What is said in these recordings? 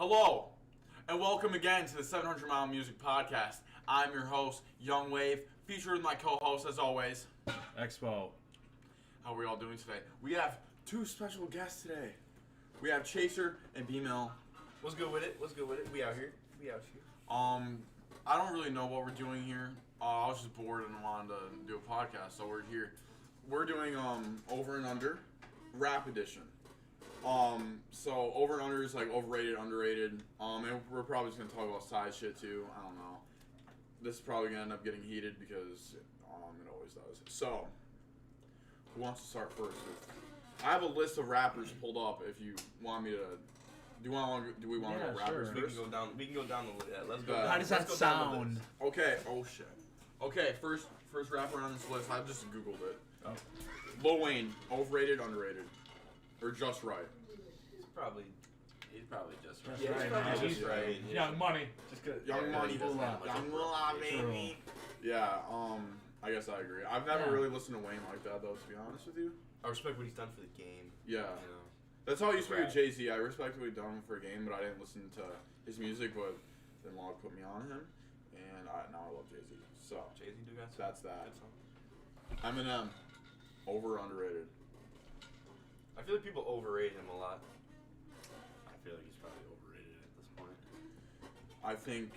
Hello, and welcome again to the 700 Mile Music Podcast. I'm your host, Young Wave, featured my co-host, as always, Expo. How are we all doing today? We have two special guests today. We have Chaser and B-Mill. What's good with it? We out here. I don't really know what we're doing here. I was just bored and wanted to do a podcast, so we're here. We're doing Over and Under Rap Edition. So Over and Under is like overrated, underrated. And we're probably just gonna talk about side shit too. I don't know. This is probably gonna end up getting heated because it always does. So, who wants to start first? I have a list of rappers pulled up. If you want me to, do we want to go rappers Sure. first? We can go down the list. Let's go. How does that sound? Okay. Oh shit. Okay. First rapper on this list. I just googled it. Oh. Lil Wayne, overrated, underrated, or just right? He's probably just right. He's right. Young Money. Just cause Young Money. Young Moolah, baby. Yeah. I guess I agree. I've never really listened to Wayne like that, though. To be honest with you. I respect what he's done for the game. Yeah. You know. That's how I used to be with Jay-Z. I respect what he's done for a game, but I didn't listen to his music. But then Log put me on him, and now I love Jay-Z. So Jay-Z do got some. that's that. Eminem, over or underrated? I feel like people overrate him a lot. I feel like he's probably overrated at this point. I think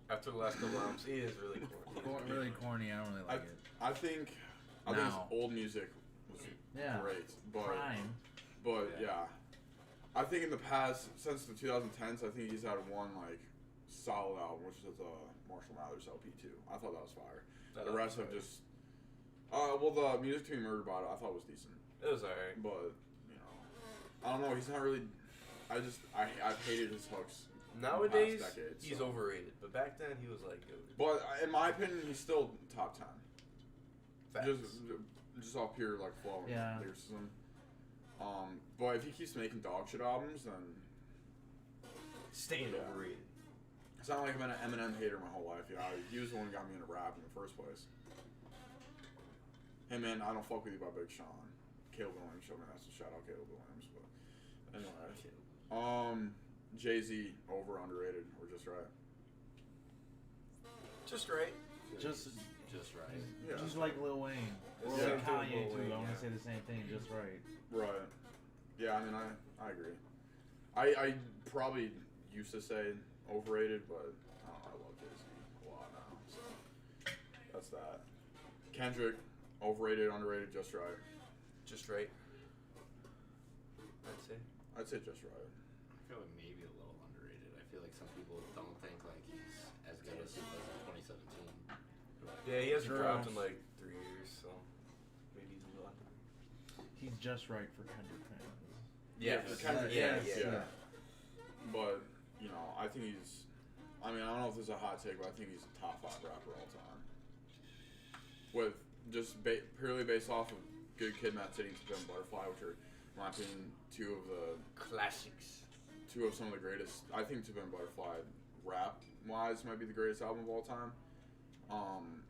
After the last couple albums, he is really corny. Really corny. I don't really like it. I think Now. his old music was great, but Prime. yeah. I think in the past, since the 2010s, I think he's had one like solid album, which is Marshall Mathers LP 2. I thought that was fire. The rest have just the Music to Be Murdered About It, I thought was decent. It was alright, but I don't know. He's not really. I've hated his hooks. Nowadays, decade, he's so. overrated. But back then, he was like. But in my opinion, he's still top 10. Facts. Just off pure like flow and lyricism. But if he keeps making dog shit albums, then Staying overrated. it's not like I'm an Eminem hater my whole life. Yeah, he was the one who got me into rap in the first place. Hey man, I Don't Fuck With You by Big Sean. Caleb Williams showed me that, so shout out Caleb Williams. But anyway, Jay-Z, over, underrated, or just right? Just right. Just right. Yeah. Just like Lil Wayne. Or Yeah. like Kanye Lil too. Wayne, I want yeah. to say the same thing. Just right. Right. Yeah, I mean, I agree. I probably used to say overrated, but I don't know, I love Jay-Z a lot now. So that's that. Kendrick, overrated, underrated, just right. Just right. I'd say just right. I feel like maybe a little underrated. I feel like some people don't think like he's as good as he was in 2017. Yeah, he hasn't True. dropped in like 3 years, so maybe he's a little underrated. He's just right for Kendrick fans. Yeah, for Kendrick, yeah. But, I think he's... I mean, I don't know if this is a hot take, but I think he's a top 5 rapper all time. With just purely based off of Good Kid, Mad City, and To Pimp a Butterfly, which are, in my opinion, two of some of the greatest. I think To Pimp a Butterfly, rap-wise, might be the greatest album of all time.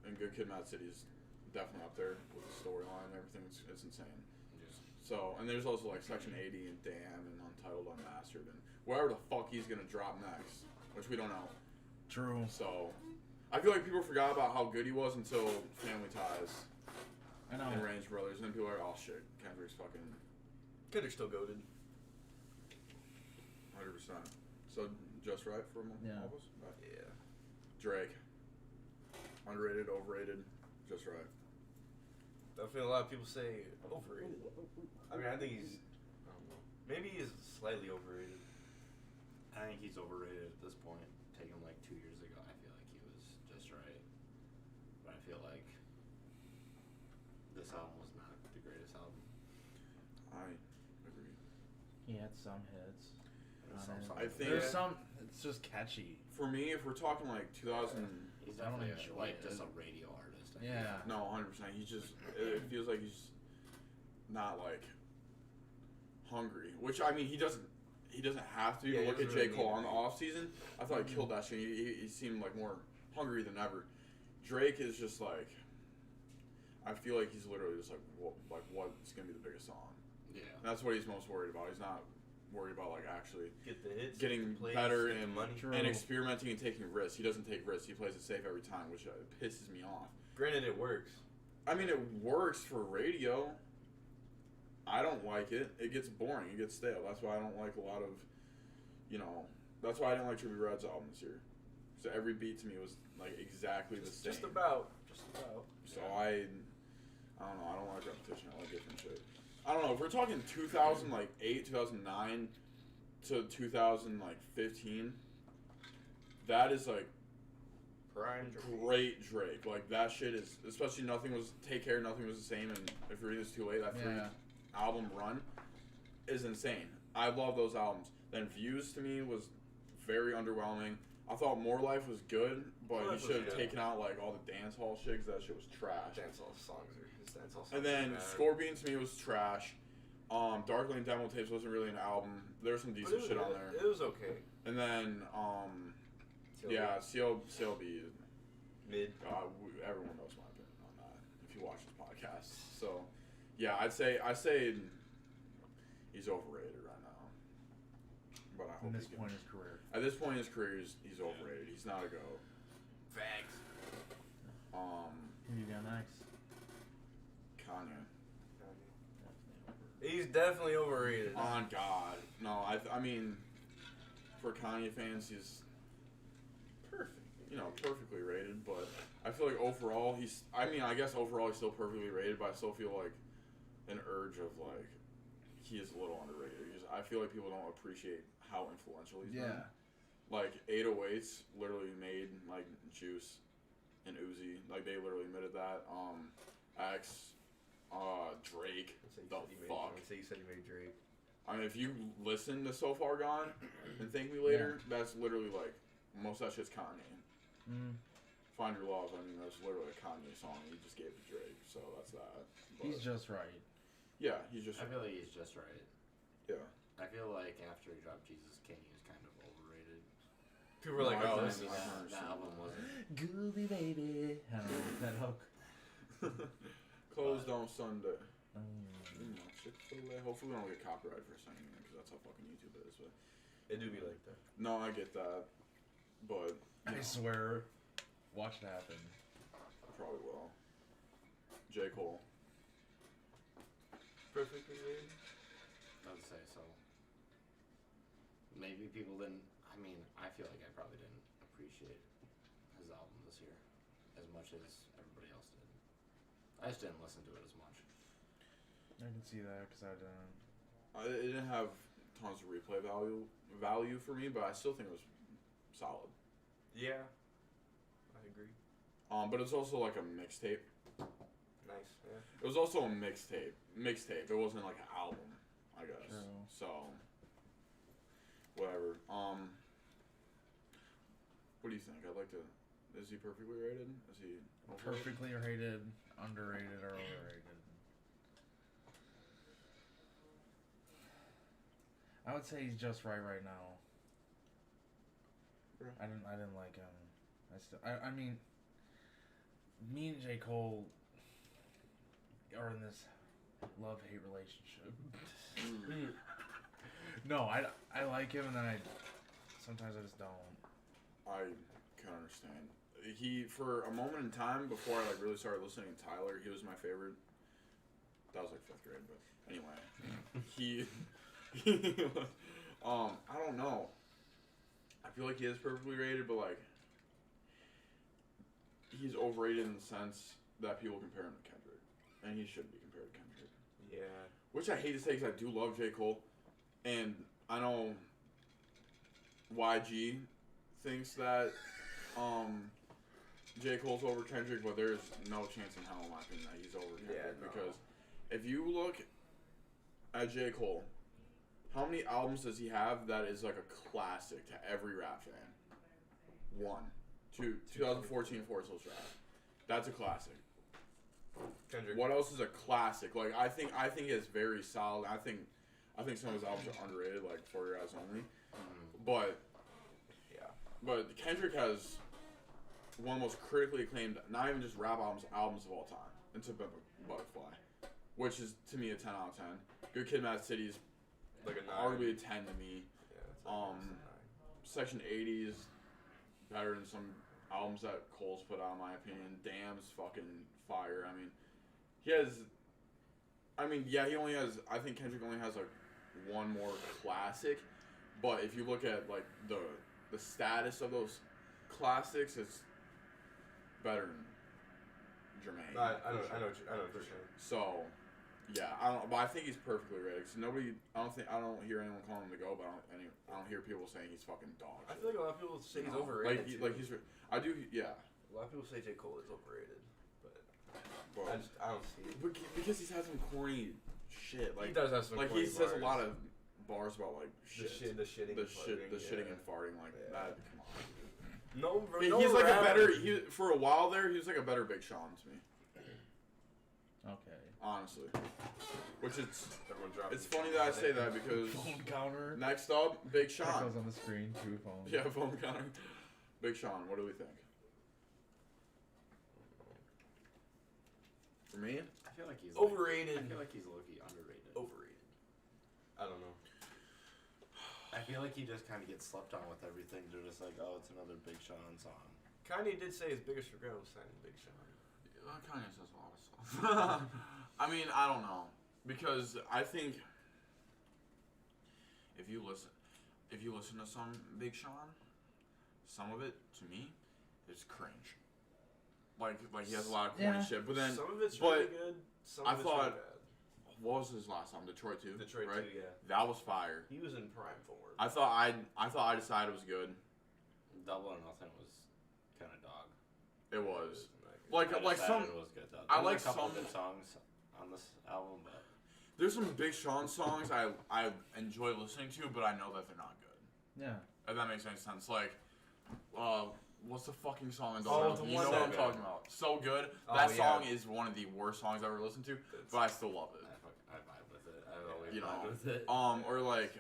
And Good Kid, Mad City is definitely up there with the storyline and everything. It's insane. So, and there's also like Section 80 and Damn and Untitled, Unmastered, and whatever the fuck he's gonna drop next, which we don't know. True. So, I feel like people forgot about how good he was until Family Ties I know. and Range Brothers, and then people are like, oh shit, Kendrick's Kendrick's still goated. 100%. So, just right for all of us? Right. Yeah. Drake. Underrated, overrated, just right. I feel a lot of people say overrated. I mean, I think he's. I don't know. Maybe he's slightly overrated. I think he's overrated at this point. Taken like 2 years ago, I feel like he was just right. But I feel like this album was not the greatest album. I agree. He had some hits. I think There's some. It's just catchy. for me, if we're talking like 2000, He's I don't definitely enjoy it. just a radio artist. I Yeah. no, 100%. He's just it feels like he's not like hungry, which I mean he doesn't have to be. Yeah, But he look at doesn't J. really Cole need on the to be. off season. I thought he killed that shit. He seemed like more hungry than ever. Drake is just like, I feel like he's literally just like what's gonna be the biggest song. Yeah. And that's what he's most worried about. He's not worried about like actually Get the hits, getting plays, better get the and money. and experimenting and taking risks. He doesn't take risks. He plays it safe every time, which pisses me off. Granted, it works. I mean, it works for radio. I don't like it. It gets boring. It gets stale. That's why I don't like a lot of, that's why I didn't like Trippie Redd's album this year. So every beat to me was like exactly the same. Just about. So I don't know. I don't like repetition. I like different shit. I don't know. If we're talking 2008, 2009 to 2015, that is like prime great Drake. Like that shit is, especially Nothing Was the Same, and If You're Reading This Too Late, that free album run is insane. I love those albums. Then Views to me was very underwhelming. I thought More Life was good, but he should have taken out like all the dance hall shit, 'cause that shit was trash. His dance hall songs And then Scorpion to me was trash. Dark Lane Demo Tapes wasn't really an album. There was some decent shit on there. It was okay. And then CLB mid. Everyone knows my opinion on that if you watch this podcast. So yeah, I say he's overrated right now. But I hope at this point in his career. At this point in his career, he's overrated. He's not a GOAT. Facts. Who you got next? Kanye. He's definitely overrated. On God. No, I mean, for Kanye fans, he's perfect. Perfectly rated, but I feel like overall I guess overall he's still perfectly rated, but I still feel like an urge of like, he is a little underrated. I feel like people don't appreciate how influential he's been. Like 808s literally made like Juice and Uzi. Like they literally admitted that. X, Drake. The fuck. I say you said you made Drake. I mean, if you listen to So Far Gone and Thank Me Later, that's literally like most of that shit's Kanye. Find Your Love. I mean, that's literally a Kanye song. He just gave it to Drake, so that's that. But, he's just right. Yeah, he's just. I feel like he's just right. Yeah. I feel like after he dropped Jesus King, he was kind of overrated. People were like, No, "Oh, that album wasn't." Gooby baby. I don't know that hook. Closed on Sunday. Chick-fil-A. Hopefully we don't get copyrighted for saying that, because that's how fucking YouTube is. But it do be like that. no, I get that, but I swear, watch it happen. I probably will. J. Cole. Perfectly rated. I would say so. Maybe people didn't. I mean, I feel like I probably didn't appreciate his album this year as much as everybody else did. I just didn't listen to it as much. I can see that because I didn't. It didn't have tons of replay value for me, but I still think it was solid. Yeah, I agree. But it's also like a mixtape. Nice. Yeah. It was also a mixtape. It wasn't like an album, I guess. True. So whatever. What do you think? I'd like to. Is he perfectly rated? Is he overrated? Perfectly rated, underrated, or overrated? I would say he's just right now. Yeah. I didn't like him. I mean, me and J. Cole are in this love-hate relationship. No, I like him, and then sometimes I just don't. I can understand. He, for a moment in time before I like really started listening to Tyler, he was my favorite. That was like 5th grade, but anyway, he I don't know. I feel like he is perfectly rated, but like he's overrated in the sense that people compare him to Kendrick, and he shouldn't be compared to Kendrick. Yeah. Which I hate to say because I do love J. Cole, and I know YG thinks that J. Cole's over Kendrick, but there's no chance in hell, in my opinion, that he's over Kendrick. Because if you look at J. Cole, how many albums does he have that is like a classic to every rap fan? 1. 2. 2014 Forest Hills Drive. That's a classic. Kendrick. What else is a classic? Like I think it's very solid. I think some of his albums are underrated, like For Your Eyes Only. But But Kendrick has one of the most critically acclaimed, not even just rap albums of all time. Into Butterfly, which is to me a 10 out of 10. Good Kid, Mad City is Like a 9. arguably a 10 to me. Yeah, it's like a 9. Section 80 is better than some albums that Cole's put out, in my opinion. Damn's fucking fire. I mean, he has. I mean, yeah, he only has. I think Kendrick only has like one more classic, but if you look at like the status of those classics, it's better than Jermaine. I know what you're saying. So, yeah, but I think he's perfectly rated. Cause I don't hear anyone calling him to go, but I don't hear people saying he's fucking dog I shit. feel like a lot of people say he's overrated. I do, yeah. A lot of people say J. Cole is overrated, but But I don't see it. because he's had some corny shit. Like, He does have some like corny he says a bars. lot of bars about like shit, The shitting shitting and farting like Yeah. that. Come on. No, bro. He's like a better. For a while there, he was like a better Big Sean to me. Okay. Honestly, which Everyone dropping it's funny that I say that because Phone counter. next up, Big That Sean. goes on the screen. 2 phones. Yeah, phone counter. Big Sean. What do we think? For me, I feel like he's Overrated. I feel like he's low-key underrated. Overrated. I don't know. I feel like he just kind of gets slept on with everything. They're just like, oh, it's another Big Sean song. Kanye did say his biggest regret was signing Big Sean. Kanye says a lot of stuff. I mean, I don't know because I think if you listen to some Big Sean, some of it to me is cringe. Like he has a lot of corny shit, but then some of it's really good. Some I of it's thought- really bad. what was his last album? Detroit 2. Detroit right? 2, yeah. That was fire. He was in prime form. I thought I Decided was good. Double or Nothing was kind of dog. It was. I Like Decided some. it was good though. I There were like a couple some- good songs on this album, but There's some Big Sean songs I enjoy listening to, but I know that they're not good. Yeah. If that makes any sense. Like, what's the fucking song? In Oh, Double? the You one know that- what I'm talking about. So good. Oh, That yeah. song is one of the worst songs I've ever listened to, but I still love it. I vibe with it. I've always You know, vibed with it. or like,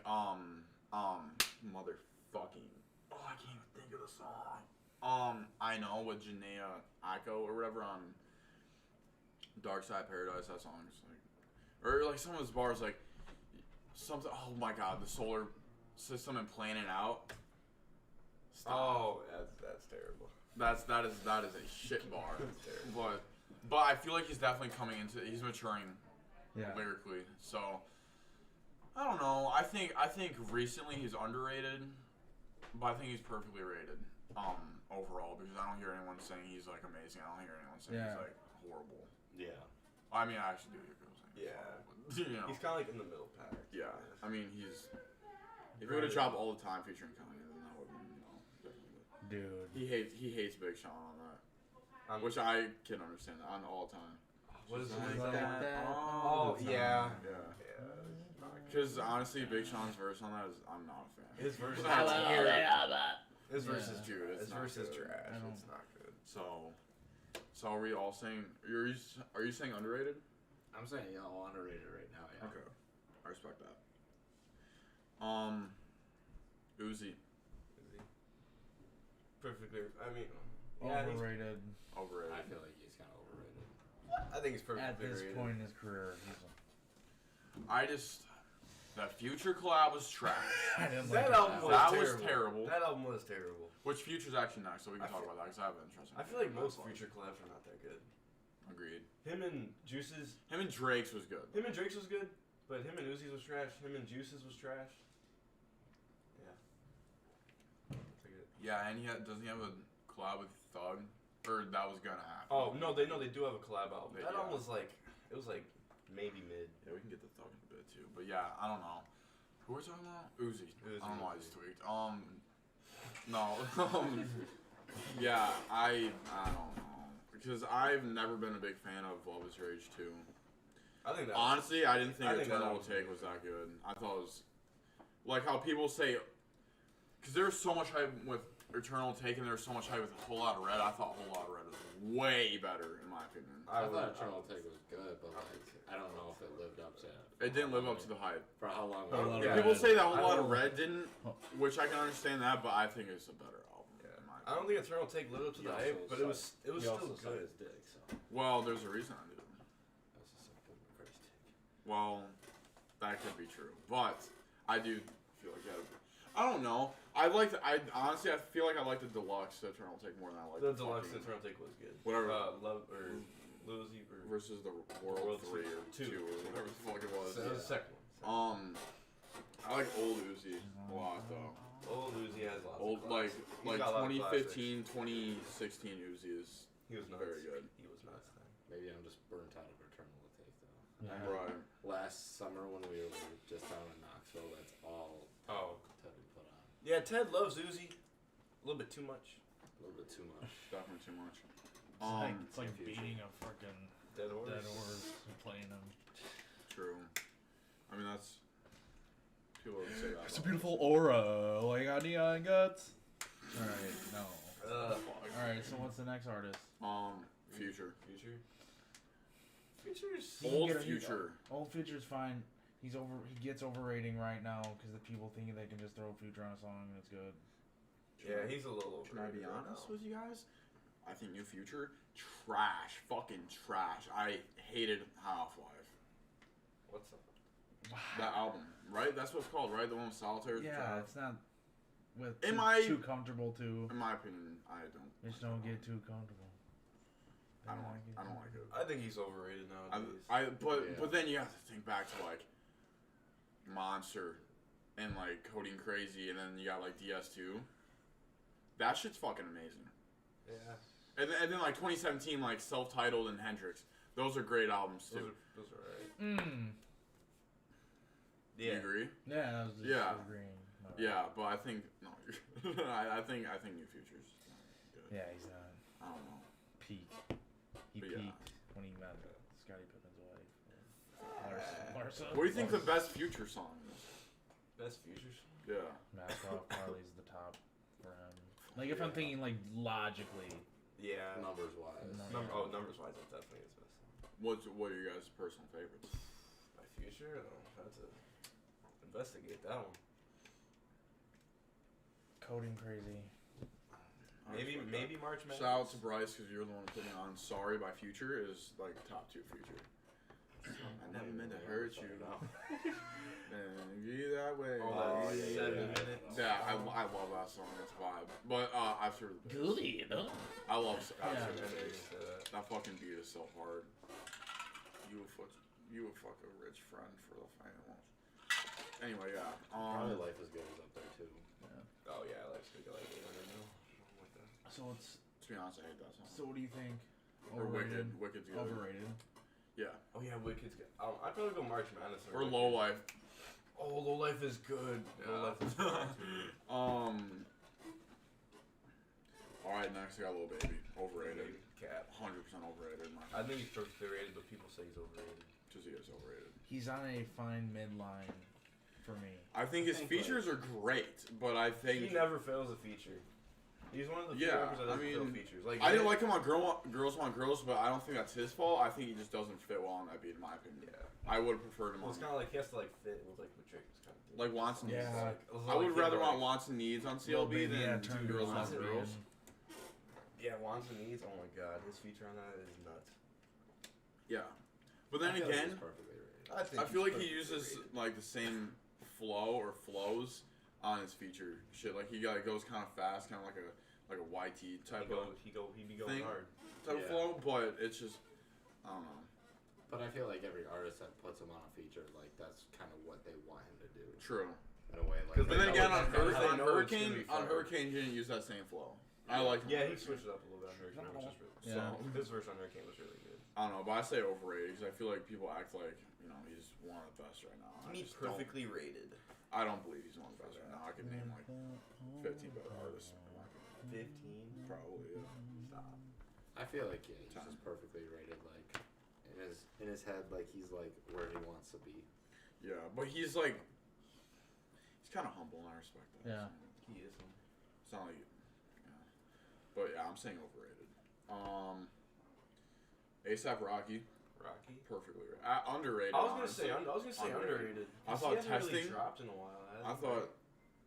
motherfucking. Oh, I can't even think of the song. I know with Janaea Aiko or whatever on Dark Side Paradise. That song is like, or like some of his bars like something. Oh my God, the solar system and planning out. Stop. Oh, that's terrible. That is a shit bar. That's terrible. But I feel like he's definitely he's maturing Yeah. lyrically. So I don't know. I think recently he's underrated, but I think he's perfectly rated overall because I don't hear anyone saying he's like amazing. I don't hear anyone saying he's like horrible. Yeah. I mean, I actually do hear people saying Yeah. he's horrible, but, you know. He's kind of like in the middle pack. Yeah. I mean, if he would have dropped All the Time featuring Kanye, then that would have been, definitely. Dude. He hates Big Sean on that. Which I can understand on All the Time. What is Like it? that Oh, all the yeah. time. Yeah. Yeah. Because honestly, Big Sean's verse on that I'm not a fan. His verse is That's terrible. weird. His verse Yeah. is Dude, it's His not verse is good. trash. I don't- It's not good. So are we all saying? Are you saying underrated? I'm saying all underrated right now. Yeah. Okay, I respect that. Uzi, Is he? Perfectly. I mean, yeah, Overrated. overrated. I feel like he's kind of overrated. I think he's perfectly At this rated. point in his career, That Future collab was trash. I didn't like That it. album was That terrible. was terrible. That album was terrible. Which Future's actually next, so we can I talk feel- about that because I have an interesting. I feel like most Future collabs are not that good. Agreed. Him and Juice's, Him and Drake's was good. him and Drake's was good, but him and Uzi's was trash. Him and Juice's was trash. Yeah. That's like it. Yeah, and doesn't he have a collab with Thug? Or that was gonna happen. Oh no, they do have a collab album. They That do. album was like, it was like maybe mid. Yeah, we can get the Thug in a bit too. But yeah, I don't know. Who are we talking about? Uzi. I don't know why I just tweaked. No. Yeah, I don't know. Because I've never been a big fan of Love is Rage 2. I think that. Honestly, I didn't think I think that Eternal was Take good. was that good. I thought it was like how people say, because there was so much hype with Eternal Take and there was so much hype with A Whole Lot of Red. I thought A Whole Lot of Red was way better in my opinion. I thought Eternal Take was good, but like I don't know if it lived up to. It didn't live up to the hype. For how long? A Whole Lot of Yeah, Red. people say that A I Whole Lot don't of know. Red didn't, which I can understand that, but I think it's a better album. Yeah. In my I don't think Eternal Take lived up to He the also hype, but it was He still also sucked good. his dick, so Well, there's a reason I do. that's just a good Christ take. Well, that could be true, but I do feel like that. I don't know. I honestly, I feel like I like the deluxe Eternal Take more than I like The deluxe fucking- Eternal Take was good. Whatever. Love or Lucy or versus the World 3 or 2 or whatever the fuck it was. That was the second one. I like old Uzi a lot though. Old Uzi has lots Old of like classics. He's got a lot of 2015, 2016 Uzi is He was nuts. very good. He was nuts then. Maybe I'm just burnt out of Eternal Take though. Yeah. Right. Last summer when we were just down in Knoxville, that's all Ted would put on. Yeah, Ted loves Uzi. A little bit too much. A little bit too much. Definitely too much. It's like Future. beating a freaking Dead horse. dead horse and playing them. True. I mean that's people would say that. It's a about beautiful Uzi. aura. Like got neon guts. All right, no. Fuck. All right, so what's the next artist? Future. Future's Old Future. Old Future's fine. He gets overrating right now because the people think they can just throw Future on a song and it's good. Yeah, he's a little over. Can I be honest with you guys? I think New Future, trash. Fucking trash. I hated Half-Life. What's up? That album, right? That's what it's called, right? The one with Solitaire? Yeah, it's not too comfortable to. In my opinion, I don't. Just don't get too comfortable. I don't like it. I think he's overrated nowadays. But then you have to think back to like Monster and like Coding Crazy, and then you got like DS2. That shit's fucking amazing. Yeah. And then like 2017, like Self-Titled and Hendrix. Those are great albums too. Those are alright. Do you agree? Yeah, I was just agreeing. Yeah, but I think no. I think New Future's good. Yeah, he's not. I don't know. He But peaked yeah. when he met Scottie Pippen's wife. Larsa. What do you think the best Future song is? Best Future song? Yeah. Mask Off Carly's the top for him. Like if I'm thinking like logically. Yeah. Numbers wise. Numbers wise, that's definitely his best song. What are your guys' personal favorites? By Future? I'll have to investigate that one. Coding Crazy. Maybe March Madness. Shout out to Bryce because you're the one putting on Sorry by Future is like top 2 Future. I never meant to hurt you. And be that way. Oh, yeah, 7 minutes. Yeah, I love that song. That's a vibe. But after the Goody, you know? I love Yeah. After the Bass. That fucking beat is so hard. You would fuck a rich friend for the finals. Anyway, yeah. Probably Life is Good is up there too. Yeah. Oh yeah, Life's Good. Like 800 mil. Something like that. So it's. To be honest, I hate that song. So what do you think? Or Wicked. Wicked's good. Overrated. Yeah. Oh yeah, Wicked's good. I'd probably go March Madness Or Low Life. Oh, Low Life is good. Low Life is good too. Alright, next I got Lil Baby. Overrated. Cap. 100% overrated. I think he's perfectly rated, but people say he's overrated. Because he is overrated. He's on a fine midline for me. I think his features are great, but I think He never fails a feature. He's one of the few rappers that doesn't fail features. Like I didn't like him on Girls Want Girls, but I don't think that's his fault. I think he just doesn't fit well on that beat, in my opinion. Yeah. I would have preferred him Well, on. it's kind of like he has to like fit with like what Drake was kind of doing. Like Wants and Needs. Yeah. I would rather want Wants and Needs on CLB than Turn Girls Girls Want Girls. Yeah, Wants and Needs. Oh my god, his feature on that is nuts. Yeah, but then I feel like again, he's perfectly rated. I feel like he uses like the same flow or flows on his feature shit. Like he goes kind of fast, kind of like a YT type of He be going thing. hard. type of flow, but it's just I don't know. But I feel like every artist that puts him on a feature, like that's kind of what they want him to do. True. In a way, like. Because But then know again, it's on gonna- they know it's gonna be fire. Hurricane, he didn't use that same flow. I like him. Yeah, on he switched it up a little bit on Hurricane, which is really Yeah. So his verse on Hurricane was really good. I don't know, but I say overrated because I feel like people act like he's one of the best right now. He's just don't- perfectly rated. I don't believe he's one of the best right now. I could name like 15 better artists. 15. Probably. Yeah. Stop. I feel like he's Time. just perfectly rated. Like in his head, like he's like where he wants to be. Yeah, but he's like he's kind of humble, and I respect that. Yeah. He is. It's not like, yeah. But yeah, I'm saying overrated. ASAP Rocky, perfectly underrated. I was gonna honestly. say underrated. I thought he hasn't really Testing- dropped in a while. I thought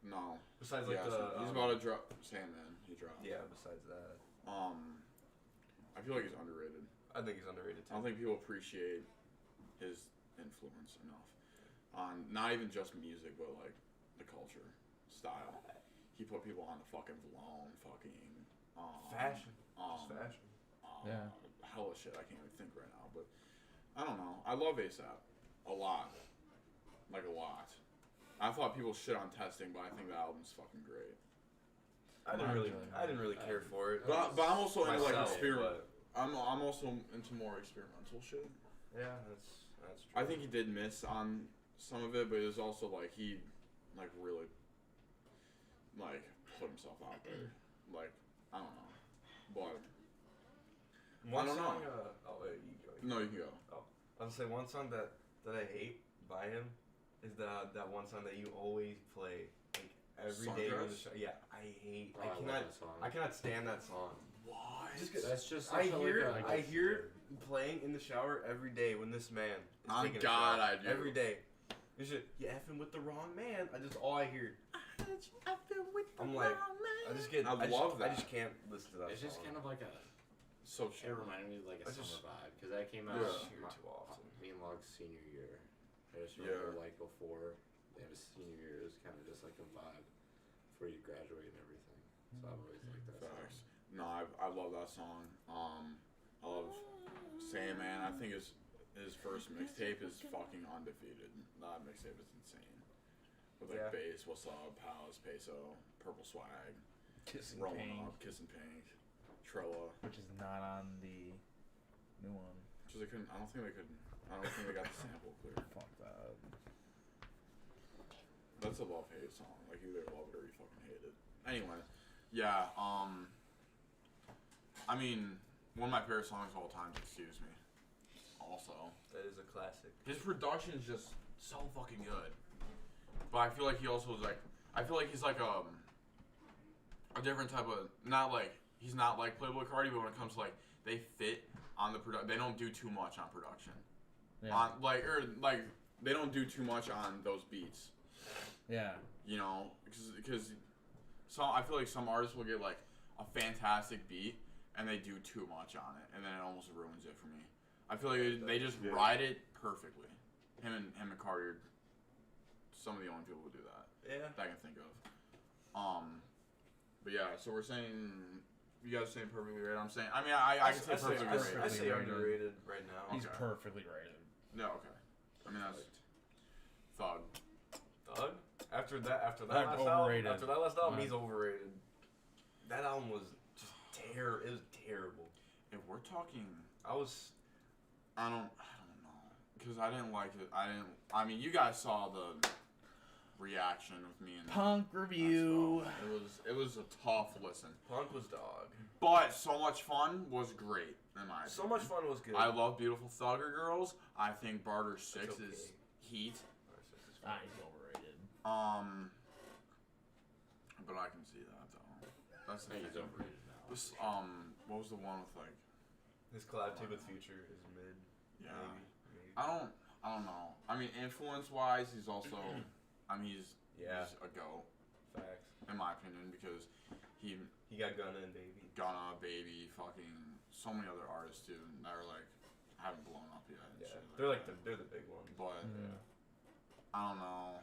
no. Besides like he's about to drop Sandman. He dropped. Yeah. Besides that, I feel like he's underrated. I think he's underrated I too. don't think people appreciate his influence enough. on not even just music, but like the culture, style. He put people on the fucking Vlone, fucking Fashion. Just fashion. Yeah. Hella shit. I can't even think right now, but I don't know. I love ASAP a lot, like a lot. I thought people shit on Testing, but I think the album's fucking great. I didn't really care for it. But I'm also into like Myself, experiment. I'm also into more experimental shit. Yeah, that's true. I think he did miss on some of it, but it was also like he like really like put himself out there. Like I don't know, but one I don't song. know. Oh wait, you go. No, you can go. Oh, I was gonna say one song that I hate by him is that one song that you always play like every day in the show. Yeah, I hate. Oh, I love that song. I cannot stand that song. Why? That's just I such a, hear like I hear it playing in the shower every day when this man is On taking a God, shower. I do. Every day. It's just, you effing with the wrong man. All I hear. I'm like, I just get. I love that. I just can't listen to that. It's just kind of like a. So It reminded me of like a I just- summer vibe because that came out Yeah. Hear too often. me and Log's senior year. I just Yeah. remember like before they had a senior year, it was kind of just like a vibe before you graduate and everything. So I've always liked that Facts. song. No, I love that song. I love Sandman. I think his first mixtape is fucking undefeated. That mixtape is insane. With like Yeah. Bass, What's Up, Palace, Peso, Purple Swag, Kissing Rolling Pink, Up, Kissing Pink, Trilla. which is not on the new one. Just they couldn't. I don't think they got the sample clear. Fuck that. That's a love-hate song. Like you either love it or you fucking hate it. Anyway, yeah. I mean, one of my favorite songs of all time is "Excuse Me." Also, That is a classic. his production is just so fucking good. But I feel like he also is like. I feel like he's like a different type of he's not like Playboy Cardi, but when it comes to like they fit on the production, they don't do too much on production. Yeah. They don't do too much on those beats. Yeah. You know, because I feel like some artists will get like a fantastic beat and they do too much on it, and then it almost ruins it for me. I feel like they just ride it perfectly. Him and Cardi are some of the only people who do that Yeah. that I can think of. But yeah, so we're saying you guys are saying perfectly right. I'm saying I can say perfectly right. I say Rated. underrated right now. He's Okay. perfectly rated. No, okay. I mean that's Thug. Thug. After that Thug last overrated. album, Yeah. he's overrated. That album was just terrible. It was terrible. If we're talking, I I don't know, because I didn't like it. I mean, you guys saw the reaction with me and Punk review. It was a tough listen, Punk was dog. but So Much Fun was great in my So opinion. Much Fun was good. I love Beautiful Thugger Girls. I think Barter 6 okay. is heat. Ah, he's overrated. But I can see that though. That's the I think he's thing. overrated now. This what was the one with like? His collab tape with Future is mid. Yeah. Maybe. I don't know. I mean, influence wise, he's also. I mean, he's a go Facts. in my opinion because he He got Gunna and Baby. Gunna, Baby, fucking so many other artists too that are like haven't blown up yet. And Yeah. shit They're like like they're the big ones. But Yeah. I don't know,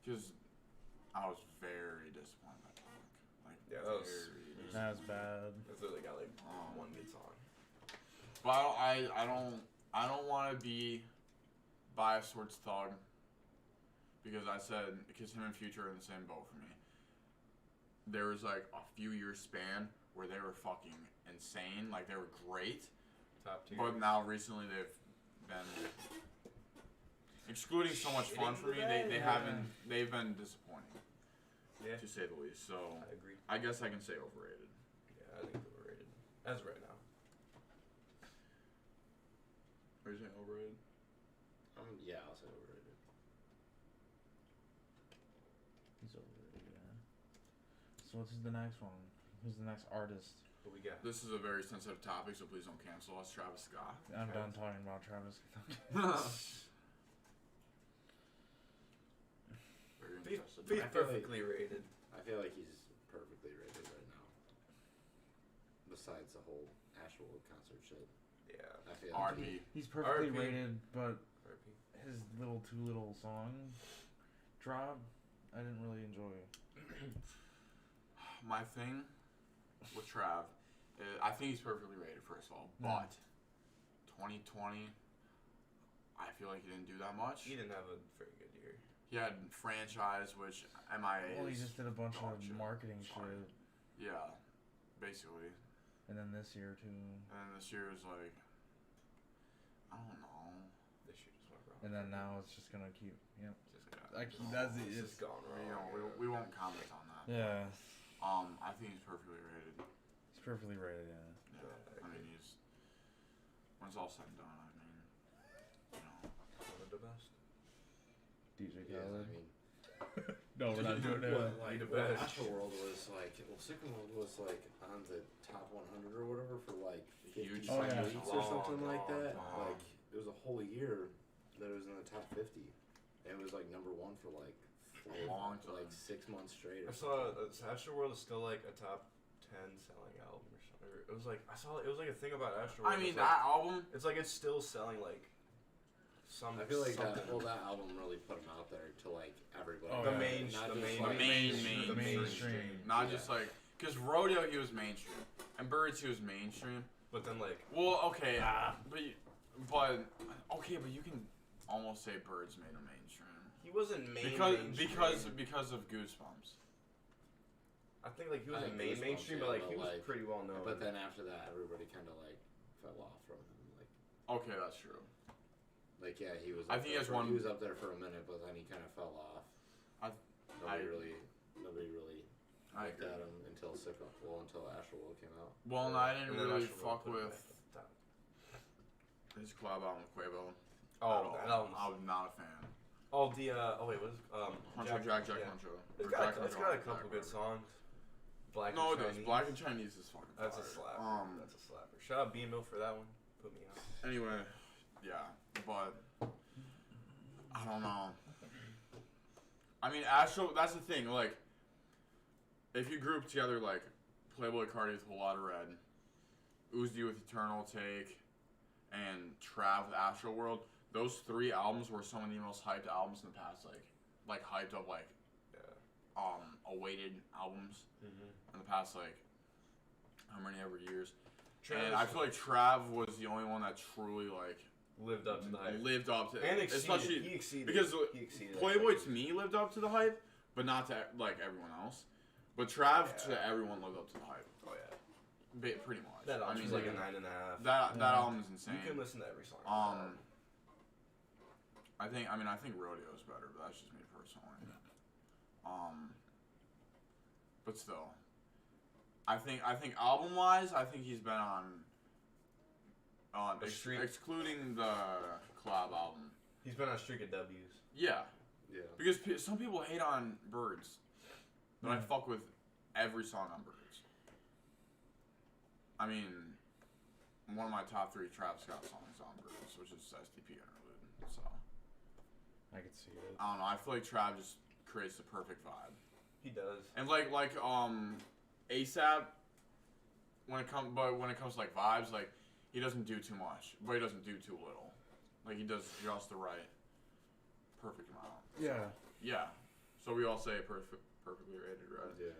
because I was very disappointed by Punk. Like Yeah, that was- very disappointed. That was bad. It's literally got like one good song. But I don't want to be biased towards Thug because I said because him and Future are in the same boat for me. There was like a few year span where they were fucking insane, like they were great, Top tier. but now recently they've been excluding So Much Fun for me. They've been disappointing Yeah. to say the least. So I agree. I guess I can say overrated. Yeah, I think overrated. As of right now. Are you saying overrated? Yeah, I'll say overrated. He's overrated, yeah. So what's the next one? Who's the next artist? What we got? This is a very sensitive topic, so please don't cancel us, Travis Scott. I'm done talking about Travis. Very He's interested. I feel like- perfectly rated. I feel like he's perfectly rated right now. Besides the whole Asheville concert shit. Yeah. I feel R&B. He's perfectly RP. rated, but RP. his two little song drop, I didn't really enjoy. My thing with Trav, I think he's perfectly rated, first of all. But 2020, I feel like he didn't do that much. He didn't have a very good year. He had franchise, which MIA. Well, he just did a bunch of marketing shit. Yeah, basically. And then this year too. And this year was like, I don't know. This year just went wrong. And then now it's just gonna keep. Yep. It's just gone wrong. We won't comment on that. Yeah. I think he's perfectly rated. He's perfectly rated, yeah. Yeah. I mean, when it's all said and done, I mean, one of the best. DJ Yeah, Khaled. I mean, no, we're not doing that. Astroworld was like, Second World was like on the top 100 or whatever for like 50 Huge weeks or something like long that. time. Like it was a whole year that it was in the top 50, and it was like number 1 for like long time. like 6 months straight. I saw Astroworld is still like a top 10 selling album or something. It was like it was like a thing about Astroworld. I mean, that album. It's like it's still selling like. I feel like that album really put him out there to like everybody. Oh, the mainstream. Not just like, because Rodeo he was mainstream, and Birds he was mainstream. But then like. Well, okay, but you can almost say Birds made him mainstream. He wasn't because of Goosebumps. I think like he wasn't mainstream, but like he was pretty well known. But then after that, everybody kind of like fell off from him. Like. Okay, that's true. Like he was. I think he has one. He was up there for a minute, but then he kind of fell off. Nobody really looked at him until Astroworld came out. Well, no, I didn't really fuck with his collab album with Quavo. Oh, that album. I was not a fan. Oh, the what is Huncho Jack Huncho. It's got a couple good songs. Black and Chinese. Black and Chinese is fucking fire. That's a slapper. That's a slapper. Shout out B-Mill for that one. Put me on. Anyway, yeah, but I don't know. I mean, Astro. That's the thing. Like, if you group together like Playboy Cardi with a whole lot of red, Uzi with Eternal Take, and Trav with Astroworld, those 3 albums were some of the most hyped albums in the past. Like hyped up awaited albums in the past how many ever years. And I feel like Trav was the only one that truly lived up to the hype. And exceeded. He exceeded. Because he exceeded Playboy to me lived up to the hype, but not to everyone else. But Trav to everyone lived up to the hype. Oh yeah. Pretty much. That album was like a 9.5. That album is insane. You can listen to every song. I think Rodeo is better, but that's just me personally. But still, I think album wise, I think he's been on excluding the collab album. He's been on a streak of W's. Yeah. Yeah. Because some people hate on Birds, but I fuck with every song on Birds. I mean, one of my top 3 Travis Scott songs on Birds, which is STP Interlude. So I could see it. I don't know. I feel like Trav just creates the perfect vibe. He does. And ASAP, when it comes to like vibes, like he doesn't do too much, but he doesn't do too little. Like he does just the right, perfect amount. Yeah. Yeah. So we all say perfectly rated, right? Yeah.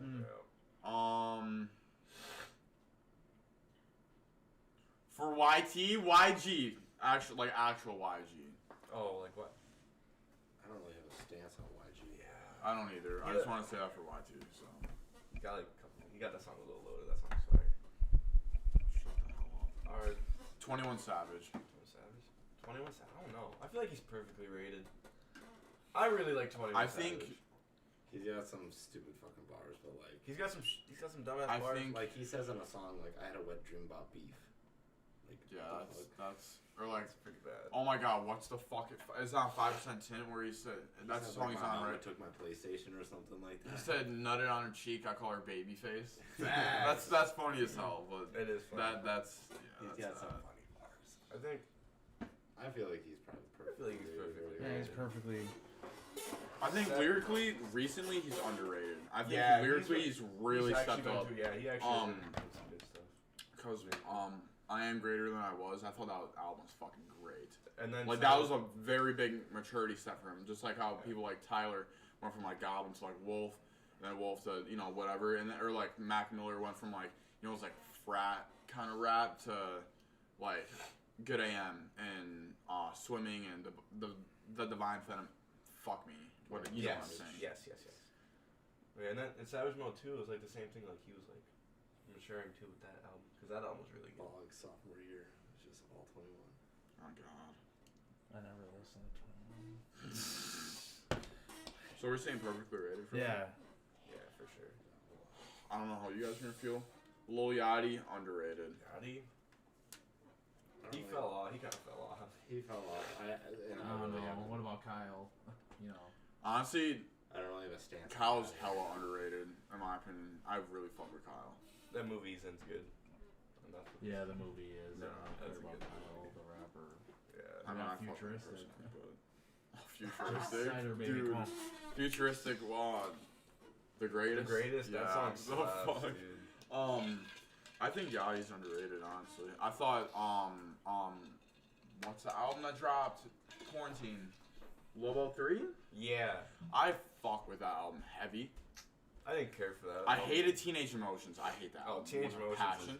For YG, actual YG. Oh, like what? I don't really have a stance on YG. Yeah. I don't either. I just want to say that for YG. So. He got that song a little loaded. That song's fire. Shut the hell up. Alright. 21 Savage. 21 Savage. I don't know. I feel like he's perfectly rated. I really like 21 Savage. I think he's got some stupid fucking bars, but like he's got some dumbass bars. Think he says in a song like I had a wet dream about beef. Like that's or like it's pretty bad. Oh my god, what's the fuck? It's not 5% Tint where he said that's the song he's on, right? I took my PlayStation or something like that. He said nutted on her cheek. I call her Babyface. that's funny as hell, but it is funny. He's got some funny bars. I feel like he's probably perfect. He's perfectly. I think lyrically, recently he's underrated. I think lyrically he's really stepped up. He actually did some good stuff. Cause I Am Greater Than I Was, I thought that album was fucking great. And then like that was a very big maturity step for him. Just like how people like Tyler went from like Goblin to like Wolf, and then Wolf to whatever, and then, or like Mac Miller went from like it was like frat kind of rap to like Good AM and Swimming and the Divine Venom. Fuck me. What you know what I'm saying? Yes. Yeah, and then in Savage Mode 2, it was like the same thing. Like he was like maturing too with that album because that album was really good. Like sophomore year, it's just all 21. Oh god. I never listened to 21. So we're saying perfectly rated for Yeah. Yeah, for sure. I don't know how you guys are gonna feel. Lil Yachty, underrated. Yachty. He fell off. He kind of fell off. He fell off. I don't know. What about Kyle? You know. Honestly, I don't really have a stance. Kyle's hella underrated, in my opinion. I really fuck with Kyle. That movie isn't good. Yeah, the movie is. Yeah, that's about a good Kyle, the rapper. Yeah. I mean, I fuck with him futuristic. personally, but futuristic, Cider, baby, dude. come on. Futuristic, the greatest. The greatest. Yeah. That song The slaps, fuck? dude. I think Yachty's underrated, honestly. I thought, what's the album that dropped? Quarantine. Lobo 3? Yeah. I fuck with that album heavy. I didn't care for that. I hated Teenage Emotions. I hate that Oh, album. Teenage with a Emotions passion.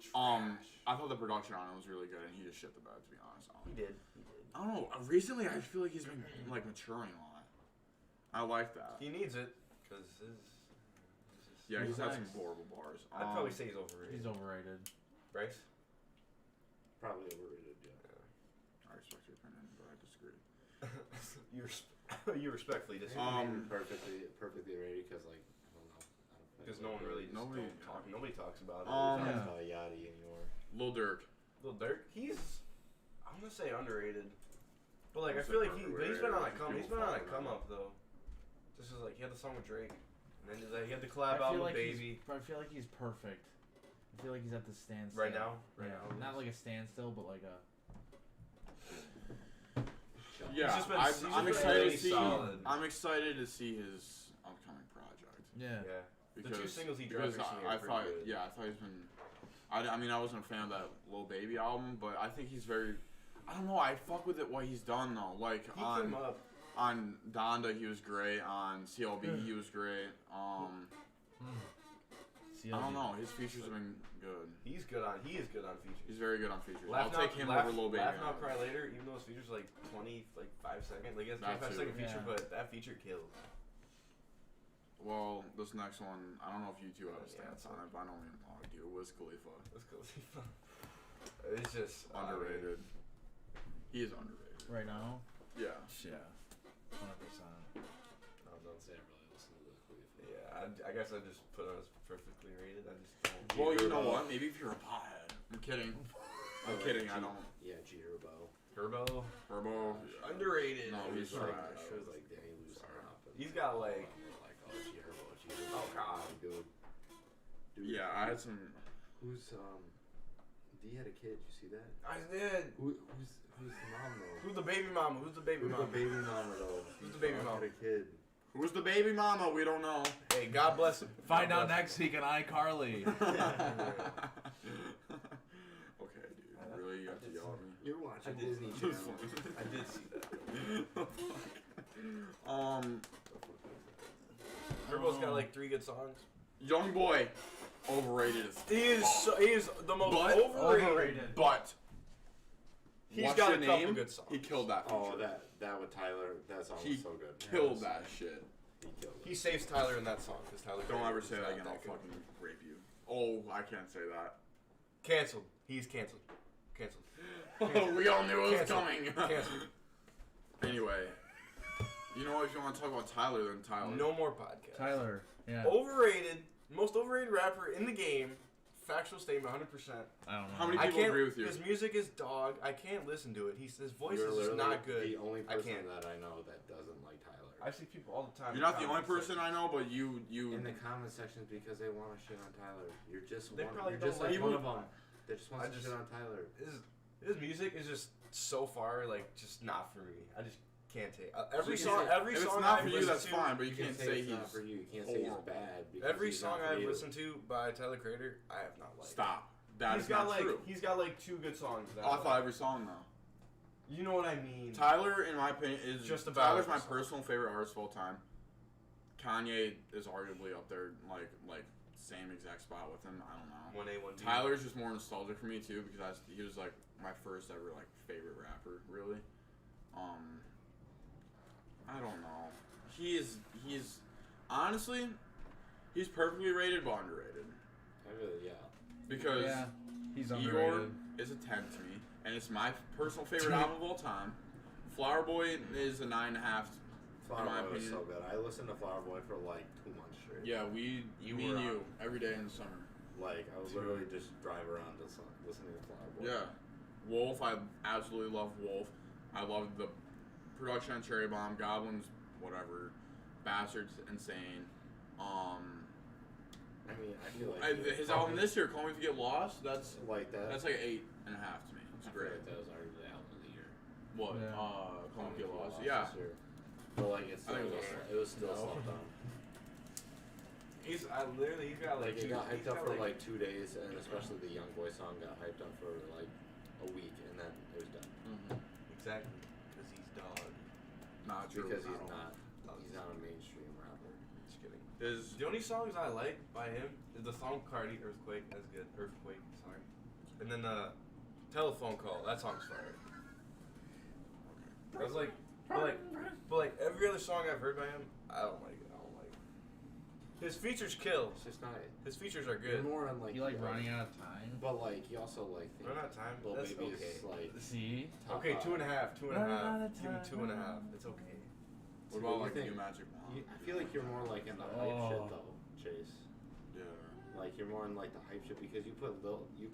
Trash. I thought the production on it was really good, and he just shit the bed, to be honest. He did. I don't know. Recently, I feel like he's been like maturing a lot. I like that. He needs it because his. Yeah, he's had nice. some horrible bars. I'd probably say he's overrated. He's overrated. Bryce? Probably overrated, yeah. I respect your opinion, but I disagree. You respectfully disagree. Perfectly rated because like I don't know. Because no one really nobody talks about it. Nobody Yeah. talks about Yachty anymore. Lil Durk. Lil Durk, I'm gonna say underrated, but like I I'll feel say like he's overrated. been on a come. People He's been on a follow come him. up though. This is like he had the song with Drake, and then he had the collab I feel album like with Baby. I feel like he's perfect. I feel like he's at the standstill. Right now? Right Yeah. now. Not like a standstill, but like a. Yeah, just been- I'm he's just been excited really to see. solid. I'm excited to see his upcoming project. Yeah. Yeah. Because, The two singles he dropped because recently I are pretty thought, good. yeah, I thought he's been. I mean, I wasn't a fan of that Lil Baby album, but I think he's very. I don't know. I fuck with it what he's done though. Like He came up. on Donda, he was great. On CLB, he was great. I don't know. His features have been good. He is good on features. He's very good on features. Laugh I'll take him over Lil Baby. Laugh Now Cry Later, even though his features are like 5 seconds. Like he has a That 25-second too. feature, Yeah. but that feature kills. Well, this next one, I don't know if you two have a Yeah, stance on it, but I don't even know. Dude, Wiz Khalifa. Let's go. It's just Underrated. He is underrated. Right now. Yeah. Yeah. 100%. Don't say I really listen to the Khalifa. Yeah, I guess I just put it as perfectly rated. I just don't. Well, you know what? Maybe if you're a pothead. I'm kidding. I'm kidding. I don't. Yeah, G Herbo. Herbo. Herbo. Underrated. No, he's Like, trash. shows like Danny Loose are up. He's got like. Oh, G Herbo. Oh, God. Dude. Yeah, I had some. Who's D had a kid. You see that? I did. Who's the mom though? Who's the baby mama? Who's the baby mama? baby mama though? Who's the baby mama? Had a kid. Who's the baby mama? We don't know. Hey, God bless him. Find God out bless next week on iCarly. Okay, dude. Really, you have to yell at me. You're watching I did- Disney This Channel. one. him. I did see that. Herbo's got like 3 good songs. Young boy, overrated as He is the most But- overrated. But He's what's got your a couple name? good songs. He killed that. Oh, feature. that with Tyler. That song He was so good. killed that shit. He killed it. He saves Tyler in that song because Tyler. Don't Perry ever is say that not again. I'll good. fucking rape you. Oh, I can't say that. Canceled. He's canceled. Canceled. We all knew it was Canceled. coming. Canceled. Anyway, you know what? If you want to talk about Tyler, then Tyler. No more podcast. Tyler. Yeah. Overrated. Most overrated rapper in the game. Factual statement, 100%. I don't know. How many I people can't agree with you? His music is dog. I can't listen to it. His voice You're is just literally not good. The only I person can't. that I know that doesn't like Tyler. I see people all the time. You're not the only person I know, but you. In the comment sections because they want to shit on Tyler. You're just They one. probably You're just don't like like one him. of them. They just want I to just- shit on Tyler. His music is just so far like just not for me. I just can't take every So you song. can say- Every If song it's not I've for you, listened that's to, fine. But you can can't say it's not he's. for you. You can't say he's horrible. bad. Because Every he's song not for I've you. listened to by Tyler Creator, I have not liked. Stop. That is not true. He's got like 2 good songs. I thought every song though. You know what I mean. Tyler, in my opinion, is just about Tyler's my personal favorite artist of all time. Kanye is arguably up there, like same exact spot with him. I don't know. 1A, 1B. Tyler's just more nostalgic for me too because he was like my first ever like favorite rapper, really. I don't know. He's honestly, he's perfectly rated but underrated. Because he's Igor underrated. is a 10 to me, and it's my personal favorite album of all time. Flower Boy is a 9.5. Flower Boy was so good. I listened to Flower Boy for like 2 months straight. Yeah, me and you every day in the summer. Like I would literally just drive around just listening to Flower Boy. Yeah, Wolf. I absolutely love Wolf. I love the production on Cherry Bomb, Goblins, whatever, Bastards, insane. I mean, I feel like his album this year, Call Me If You Get Lost. That's like that. That's like 8.5 to me. It's great. Like that was already the album of the year. What? Yeah. Call Me If You Get Lost. Yeah. But like it was still slept on. He's got like it got hyped up for like 2 days, and especially the Young Boy song got hyped up for like a week, and then it was done. Exactly, because he's dog. Not true. Because he's not a mainstream rapper. Just kidding. The only songs I like by him is the song Cardi, Earthquake. That's good. Earthquake, sorry. And then Telephone Call. That song's fire. I was like, but like every other song I've heard by him, I don't like it. His features kill. It's just not. His features are good. You're more on like You like running out of time? But like you also like think Run out of time. Lil That's Baby okay. is like See? top Okay, 2.5. 5. Give him 2.5. It's okay. What about like New Magic Wand? I feel like you're more like in the hype shit though, Chase. Yeah. Like you're more in like the hype shit because you put Lil Baby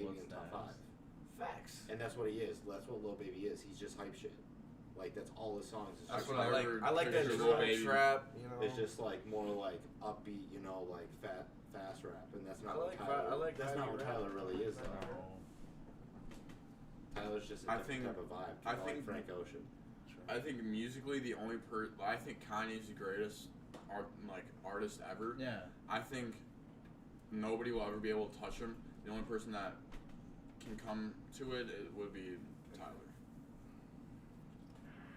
What's in top that? 5. Facts. And that's what he is. That's what Lil Baby is. He's just hype shit. Like that's all his songs. Is That's just what I like. heard I like that pictures drill of Lil Baby. trap. You know. It's just like more like upbeat, you know, like fast rap, and that's not I what like Tyler. I like that's not what rap. Tyler really is though. No. Tyler's just a different type of vibe. I Like think Frank Ocean. I think musically the only I think Kanye's the greatest artist ever. Yeah. I think nobody will ever be able to touch him. The only person that can come to it would be Tyler.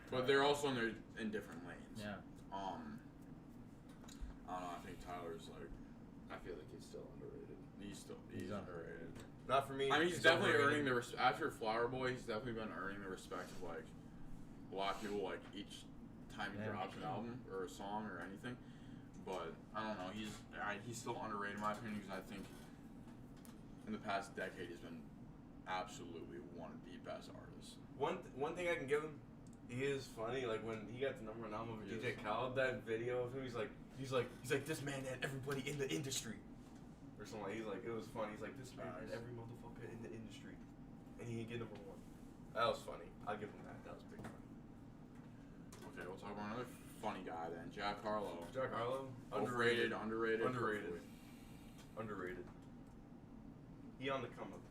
But they're also in different lanes. Yeah. I don't know. I think Tyler's like I feel like he's still underrated. he's underrated. Not for me. I mean, he's definitely overrated. earning the after Flower Boy. He's definitely been earning the respect of like a lot of people like each time he drops an album or a song or anything. But I don't know. He's still underrated in my opinion because I think in the past decade he's been absolutely one of the best artists. One thing I can give him, he is funny. Like when he got the #1 album of DJ Khaled, that video of him, he's like this man had everybody in the industry, or something. He's like it was funny. He's like this man had every motherfucker in the industry, and he didn't get #1. That was funny. I'll give him that. That was big funny. Okay, we'll talk about another funny guy then. Jack Harlow. Jack Harlow, Underrated. He on the come up.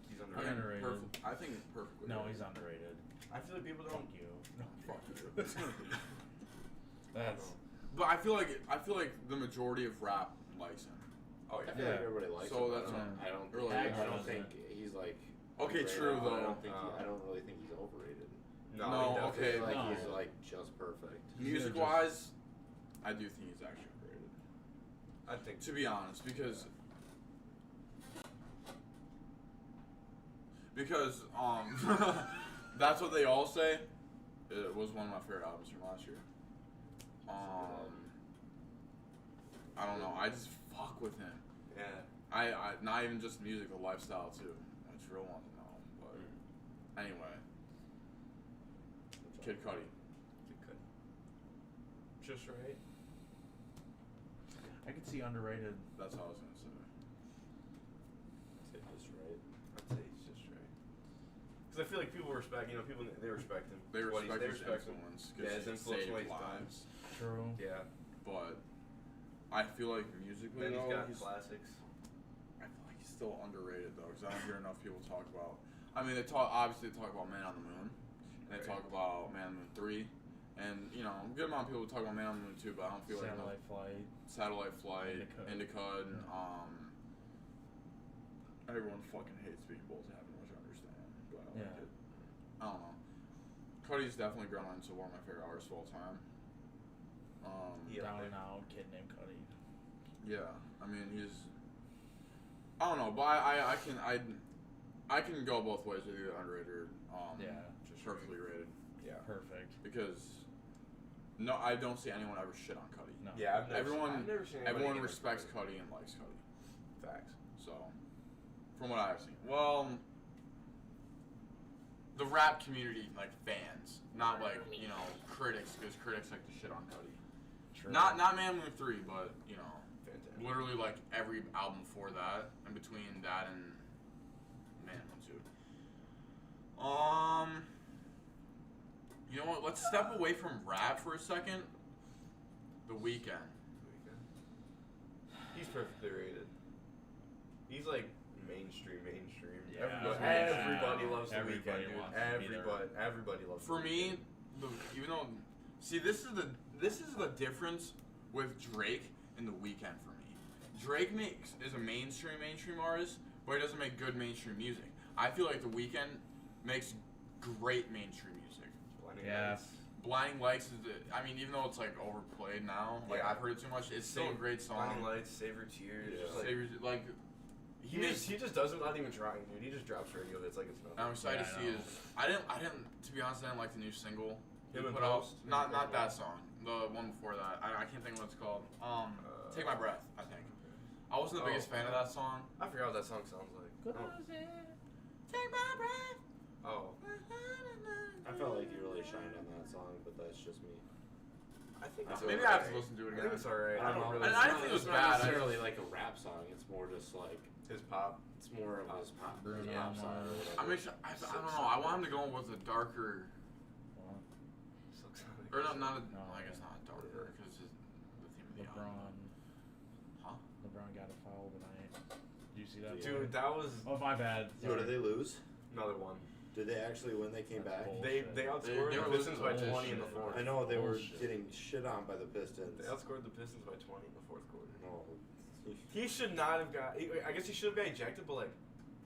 He's underrated. Underrated. I think perfectly. No, rated. he's underrated. I feel like people don't. Fuck you. Fuck you. That's. But I feel like the majority of rap likes him. Oh I yeah. feel like everybody likes So him. that's but what I don't. really I don't is. think he's like. Okay, underrated, true, but though. I don't really think he's overrated. No, he definitely okay. is. Like No. he's like just perfect. Music wise, I do think he's actually underrated. I think. To be honest, because that's what they all say. It was one of my favorite albums from last year. I don't know. I just fuck with him. Yeah. I not even just music, the lifestyle too. I just really want to know him. But anyway, Kid Cudi. Just right. I could see underrated. That's all I was gonna say. I'd say just right. I'd say he's just right. Because I feel like people respect. You know, people they respect him. They What respect his him. influence Yeah, because his he influence saved what he's done. lives. True. Yeah. But I feel like musically Then he's though, got classics. I feel like he's still underrated though, because I don't hear enough people talk about. I mean, they talk about Man on the Moon, and they talk about Man on the Moon 3, and you know, a good amount of people talk about Man on the Moon 2, but I don't feel like Satellite Flight. Satellite Flight, Indica. Indica, and, Everyone fucking hates being bulltapping, which I understand, but I like Yeah. it. I don't know. Cody's definitely grown into one of my favorite artists of all time. Down and out kid named Cuddy. Yeah, I mean he's. I don't know, but I can go both ways with either underrated or just perfectly rated. Yeah. Perfect. Because no, I don't see anyone ever shit on Cuddy. No. Yeah, I've never seen anybody Everyone hate on respects Cuddy. Cuddy and likes Cuddy. Facts. So, from what I've seen, well, the rap community like fans, not like critics, because critics like to shit on Cuddy. True. Not Man Moon 3, but Fantastic. literally like every album before that, and between that and Man Moon 2. You know what? Let's step away from rap for a second. The Weeknd. He's perfectly rated. He's like mainstream. Yeah. Everybody loves the Everybody Weeknd, dude. wants to be there. Everybody loves. For the me, Weeknd. even though, see, this is the difference with Drake and The Weeknd for me. Drake is a mainstream artist, but he doesn't make good mainstream music. I feel like The Weeknd makes great mainstream music. Blinding Lights is even though it's like overplayed now, like I've heard it too much, it's still a great song. Blinding Lights, Save Your Tears. Yeah. He just does it without even trying, dude. He just drops radio hits like it's nothing. I'm excited to see his. I didn't. To be honest, I didn't like the new single he Him and put out. Post? Not that song. The one before that. I can't think of what it's called. Take My Breath. I think. I wasn't the biggest fan of that song. I forgot what that song sounds like. Take my breath. Oh. I felt like you really shined on that song, but that's just me. I think it's Maybe alright. I have to listen to it I again. think it's alright. I don't know. And I didn't think it was bad. It's not necessarily like a rap song. It's more just like His pop. it's more of his pop, Bruno pop song or whatever. I don't know. I want him to go with a darker, Silk Sonic. or not a. No, I guess not darker because the theme of the album. Huh? LeBron got a foul tonight. Did you see that? Dude, that was Oh, my bad. Yo, did they lose? another one. Did they actually win? They came That's back. bull- They outscored They the were Pistons by losing 20 in the bullshit. fourth. I know they were Bullshit. getting shit on by the Pistons. They outscored the Pistons by 20 in the fourth quarter. No. He should not have got. I guess he should have got ejected, but like,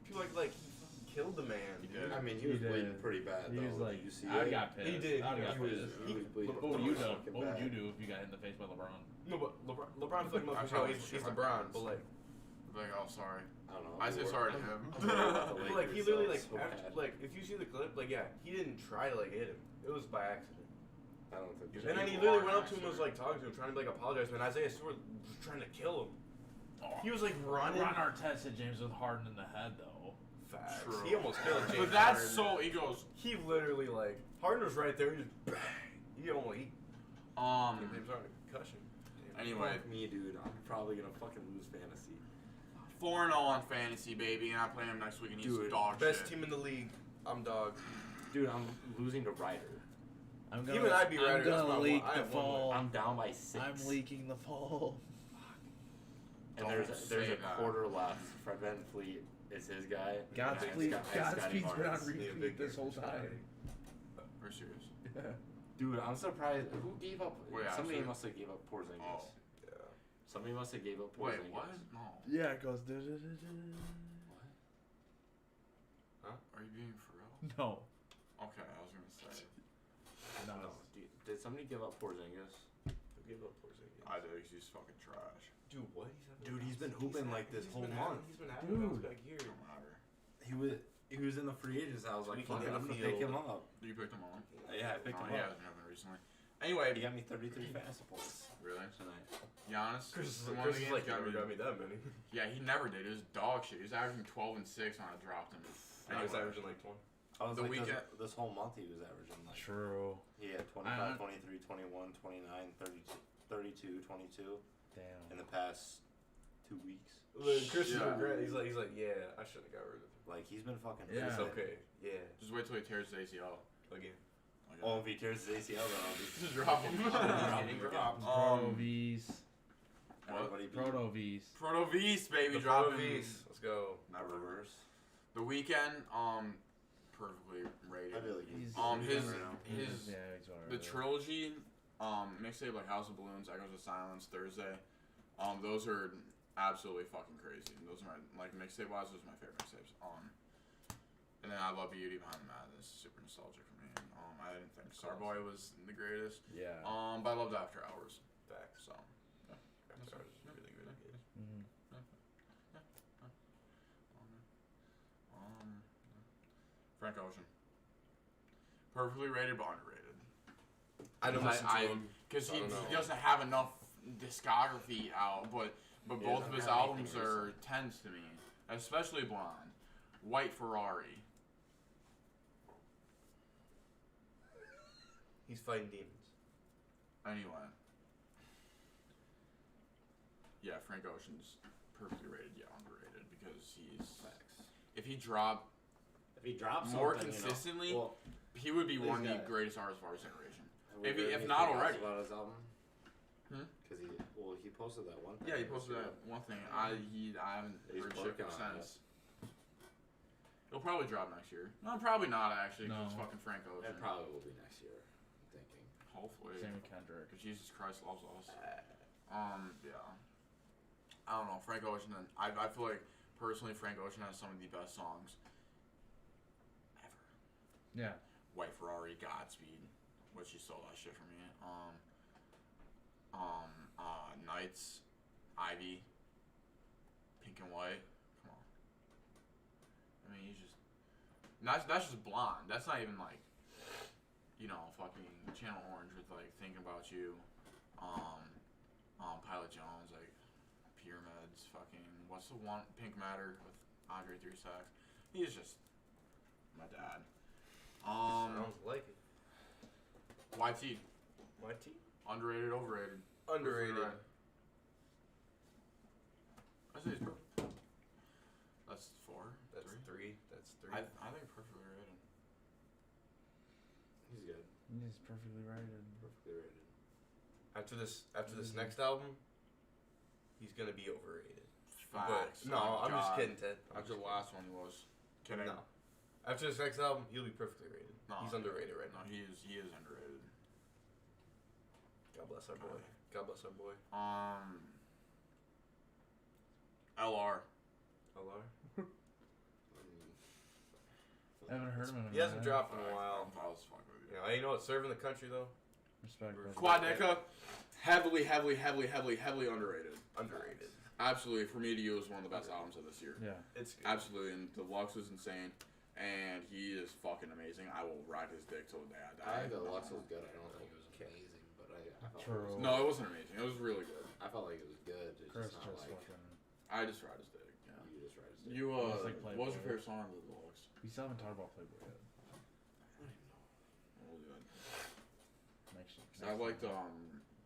people like he fucking killed the man. He did. I mean, he He was bleeding did. pretty bad He though. was like, Did you see I it? got pissed. He did. I got He was, pissed. he was bleeding. What would you do? fucking What would bad. you do if you got hit in the face by LeBron? No, but LeBron fucking I'm up. sorry, He's shit my LeBron, pants. but like, Like, oh, sorry. I don't know. I say sorry to him. but like he literally like so after, bad. like if you see the clip, like he didn't try to like hit him. It was by accident. I don't think. Yeah. And then he People literally are went up to him and was like talking to him, trying to like apologize. Man, Isaiah Stewart was trying to kill him. Oh, He was like running. Ron Artest hit James with Harden in the head, though. Facts. True. He almost killed James. But that's Harden. so. He goes. He literally like Harden was right there. He just bang. He almost gave James Harden a concussion. Anyway, Fuck me, dude. I'm probably gonna fucking lose fantasy. 4-0 on fantasy, baby, and I play him next week, and he's Dude, dog Best shit. team in the league. I'm dog. Dude, I'm losing to Ryder. I'm Even I'd be right. I'm gonna leak I the have one fall. I'm down by 6. I'm leaking the fall. And Don't there's say a that. quarter left. Fred VanVleet is his guy. Godspeed, And Scotty Godspeed's been on Barnes. repeat this whole time. Are you serious? Dude, I'm surprised. Who gave up? Wait, somebody actually- must have gave up Porzingis. Oh. Yeah. Somebody must have gave up Wait, Porzingis. what? No. Yeah, it goes. Are you being for real? No. Okay, I was gonna say. No. No. Did somebody give up Porzingis? Who gave up Porzingis? I did. He's fucking trash. Dude, what? Dude, he's been hooping like this whole month. He's been having Dude. back here. Don't matter. He was in the free agents. I was like, Speaking fuck it, of I'm gonna the pick field. him up. You picked him on. Yeah, I picked No, him he up. hasn't happened recently. Anyway, He got me 33 fantasy points really? tonight. Giannis. Chris the one of the is games like, never got me that many. Yeah, he never did. It was dog shit. He was averaging 12 and 6 when I dropped him. Now he's Anyway. averaging like 20. I was The like, weekend- this whole month he was averaging like. True. He had 25, 23, 21, 29, 32, 22 Damn. in the past 2 weeks. Look, Chris is Yeah. regret. He's like, yeah, I shouldn't have got rid of him. Like he's been fucking. Yeah. It's bad. okay. Yeah. Just wait till he tears his ACL. Again. Oh, if he tears his ACL, then I'll just Just drop him. Getting dropped. Proto V's. everybody beat Proto V's. Proto V's, baby, The drop Proto him. V's. Let's go. Never. reverse. The Weeknd, perfectly rated. I feel like he's his right now. his Yeah, he's alright. the trilogy, mixtape like House of Balloons, Echoes of Silence, Thursday, those are absolutely fucking crazy. And those are my mixtape wise. Those are my favorite mixtapes. And then I Love Beauty Behind the Madness. Super nostalgic for me. I didn't think Starboy was the greatest. Yeah. But I loved After Hours. Facts. So. Yeah. After Hours is really good. Mm-hmm. Frank Ocean. Perfectly rated, but underrated. I don't listen to him. Because he I don't know. doesn't have enough discography out, but He both doesn't of his have albums anything are recent. 10s to me. Especially Blonde. White Ferrari. He's fighting demons. Anyway. Yeah, Frank Ocean's perfectly rated, yeah, underrated. Because he's... Facts. If he dropped If he drops more something, consistently, you know, he would be he's one of the got- greatest artists of our generation. have we If heard not anything else already. about his album? Hmm? Because he posted that one thing. Yeah, he posted that one thing. I haven't He's heard shit working on since. It'll probably drop next year. No, probably not actually. 'Cause it's No. fucking Frank Ocean. It probably will be next year. I'm thinking. Hopefully. Same with Kendrick. Because Jesus Christ loves us. Yeah. I don't know, Frank Ocean. And I feel like personally, Frank Ocean has some of the best songs ever. Yeah. White Ferrari, Godspeed, which he stole that shit from me. Nights, Ivy, Pink and White. Come on. I mean, he's just that's just Blonde. That's not even like, fucking Channel Orange with like Thinking About You, Pilot Jones, like Pyramids, fucking what's the one Pink Matter with Andre 3 Sacks. He's just my dad. Sounds like it. YT. YT? Underrated, overrated. Underrated. Right. I say he's perfect. That's 4. That's 3. 3. That's 3. I think perfectly rated. He's good. He's perfectly rated. Perfectly rated. After this next album, he's gonna be overrated. Facts. But, no, I'm just kidding, Ted. After the last one, he was. Kidding. No. After this next album, he'll be perfectly rated. No, He's underrated right No, now. he is underrated. God bless our boy. God bless our boy. LR. LR. I haven't heard him in a He hasn't minute. dropped in a while. I was fucking with you. You know what's serving the country though? Respect. brother. Quadeca, heavily underrated. Underrated. Absolutely, for me to you, is one of the best albums of this year. Yeah. It's good. Absolutely, and Deluxe is insane, and he is fucking amazing. I will ride his dick till the day I die. I think the Lux was good. I don't think it was amazing, but I felt True. Like it was, No, it wasn't amazing. It was really good. I felt like it was good. It's Chris just just not like fucking. I just ride his dick. Yeah. you just tried to say. You It's like what was your Playboy. favorite song of the Deluxe? We still haven't talked about Playboy yet. We'll do it. Next year. I liked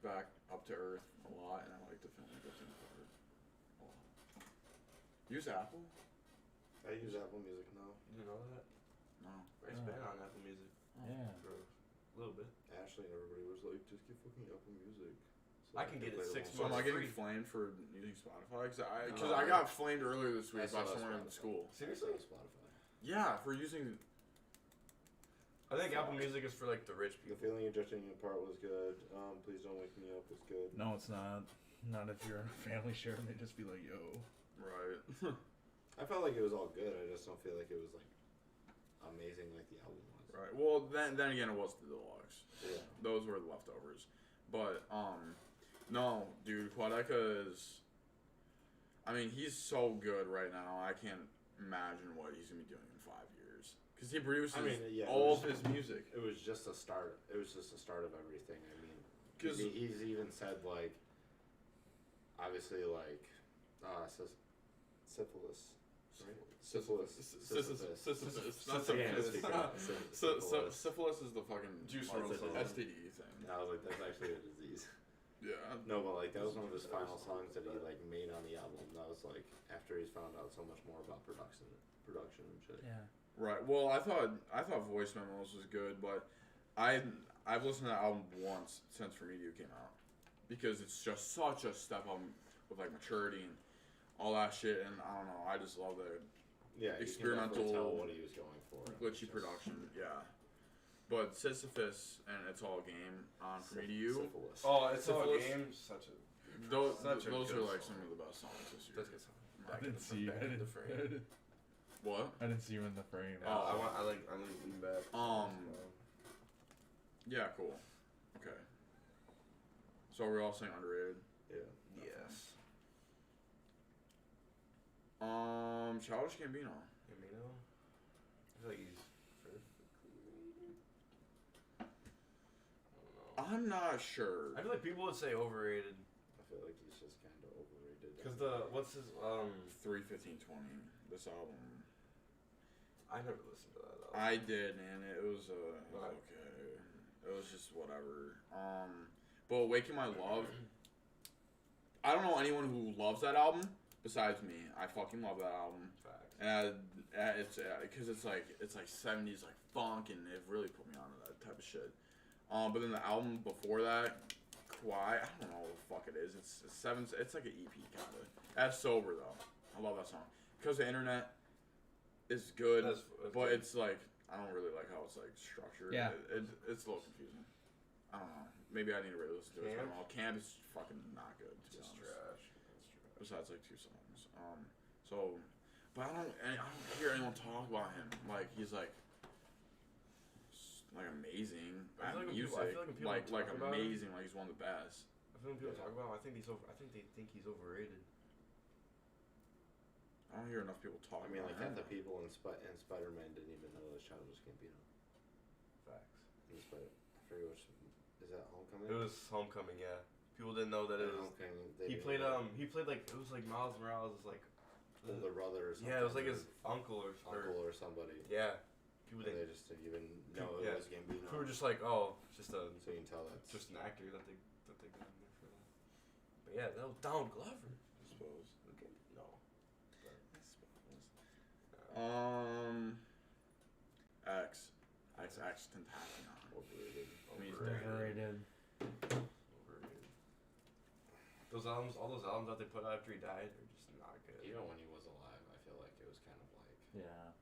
Back Up to Earth a lot, and I liked the film Good Thing About It a lot. Use Apple? I use Apple Music now. You know that? No. It's been on Apple Music Yeah. for a little bit. Ashley and everybody was like, just get fucking Apple Music. So I can get it play 6 So am I months getting free. flamed for using Spotify? Because No. I got flamed earlier this week I by saw someone in Spotify. school. Seriously? I saw Spotify. Yeah, for using. I think Apple Music is for like the rich The people. feeling you're drifting apart was good. Please don't wake me up was good. No, it's not. Not if you're in a family share and they just be like, yo. Right. I felt like it was all good. I just don't feel like it was like amazing like the album was. Right. Well, then again, it was the Deluxe. Yeah. Those were the leftovers. But no, dude, Quadeca is. I mean, he's so good right now. I can't imagine what he's gonna be doing in 5 years. Because he produces all of his music. It was just a start. It was just the start of everything. I mean, 'Cause- he's even said like, obviously like, syphilis. Right? Syphilis. Sisyphus. Not I can't syphilis. speak out. Syphilis is the fucking Juice like, WRLD song. STD thing. I was like, that's actually a disease. Yeah. No, but like that was one of his final songs that he like made on the album. That was like after he's found out so much more about production and shit. Yeah. Right. Well, I thought Voice Memos was good, but I've listened to that album once since For Me to You came out because it's just such a step up with like maturity and all that shit. And I don't know, I just love the Yeah, experimental, you can definitely tell what he was going for. glitchy production. Yeah. But Sisyphus and It's All a Game on From Me to You. Syphilis. Oh, It's All a Syphilis. Game. Such a Those Such a are good like song. some of the best songs this year. That's a good song. I didn't see you. Back in the frame. What? I didn't see you in the frame. Oh. I like lean back. Yeah, cool. Okay. So we're all saying underrated. Yeah. Yes. Childish Gambino. Gambino. I feel like he's perfectly rated. I don't know. I'm not sure. I feel like people would say overrated. I feel like he's just kind of overrated. Cause what's his 3:15:20. This album. I never listened to that. I did, and it was okay. It was just whatever. But Awaken My Love. I don't know anyone who loves that album besides me. I fucking love that album. Facts. And it's because it's like 70s like funk, and it really put me onto that type of shit. But then the album before that, I don't know what the fuck it is. It's like an EP kind of. That's Sober though. I love that song because the internet is good, That's but good. it's like I don't really like how it's like structured. Yeah. It's a little confusing. I don't know. Maybe I need to really listen to it. Camp? Camp is fucking not good to be Just honest. trash. Besides like 2 songs. But I don't hear anyone talk about him. Like he's like amazing I at feel like when music. people- I feel like when people like talk about him- amazing. Like he's one of the best. I feel when people talk about him, I think they think he's overrated. I don't hear enough people talk. I mean, about like half him. the people in Spider-Man didn't even know that Childish Gambino. Facts. I forget which. Is that Homecoming? It was Homecoming, yeah. People didn't know that it was. Homecoming. He played like it was like Miles Morales' like. older brother or something. Yeah, it was like his uncle or somebody. Yeah. People And didn't. they just didn't even know Yeah. it was Gambino. People were just like, oh, it's just a So you can tell that's just an actor that they got in there for that. But yeah, that was Donald Glover. I suppose. Okay. No. X Tentacion. overrated. I mean, he's Overrated. Overrated. Those albums, all those albums that they put out after he died, are just not good. Even when he was alive, I feel like it was kind of like Yeah.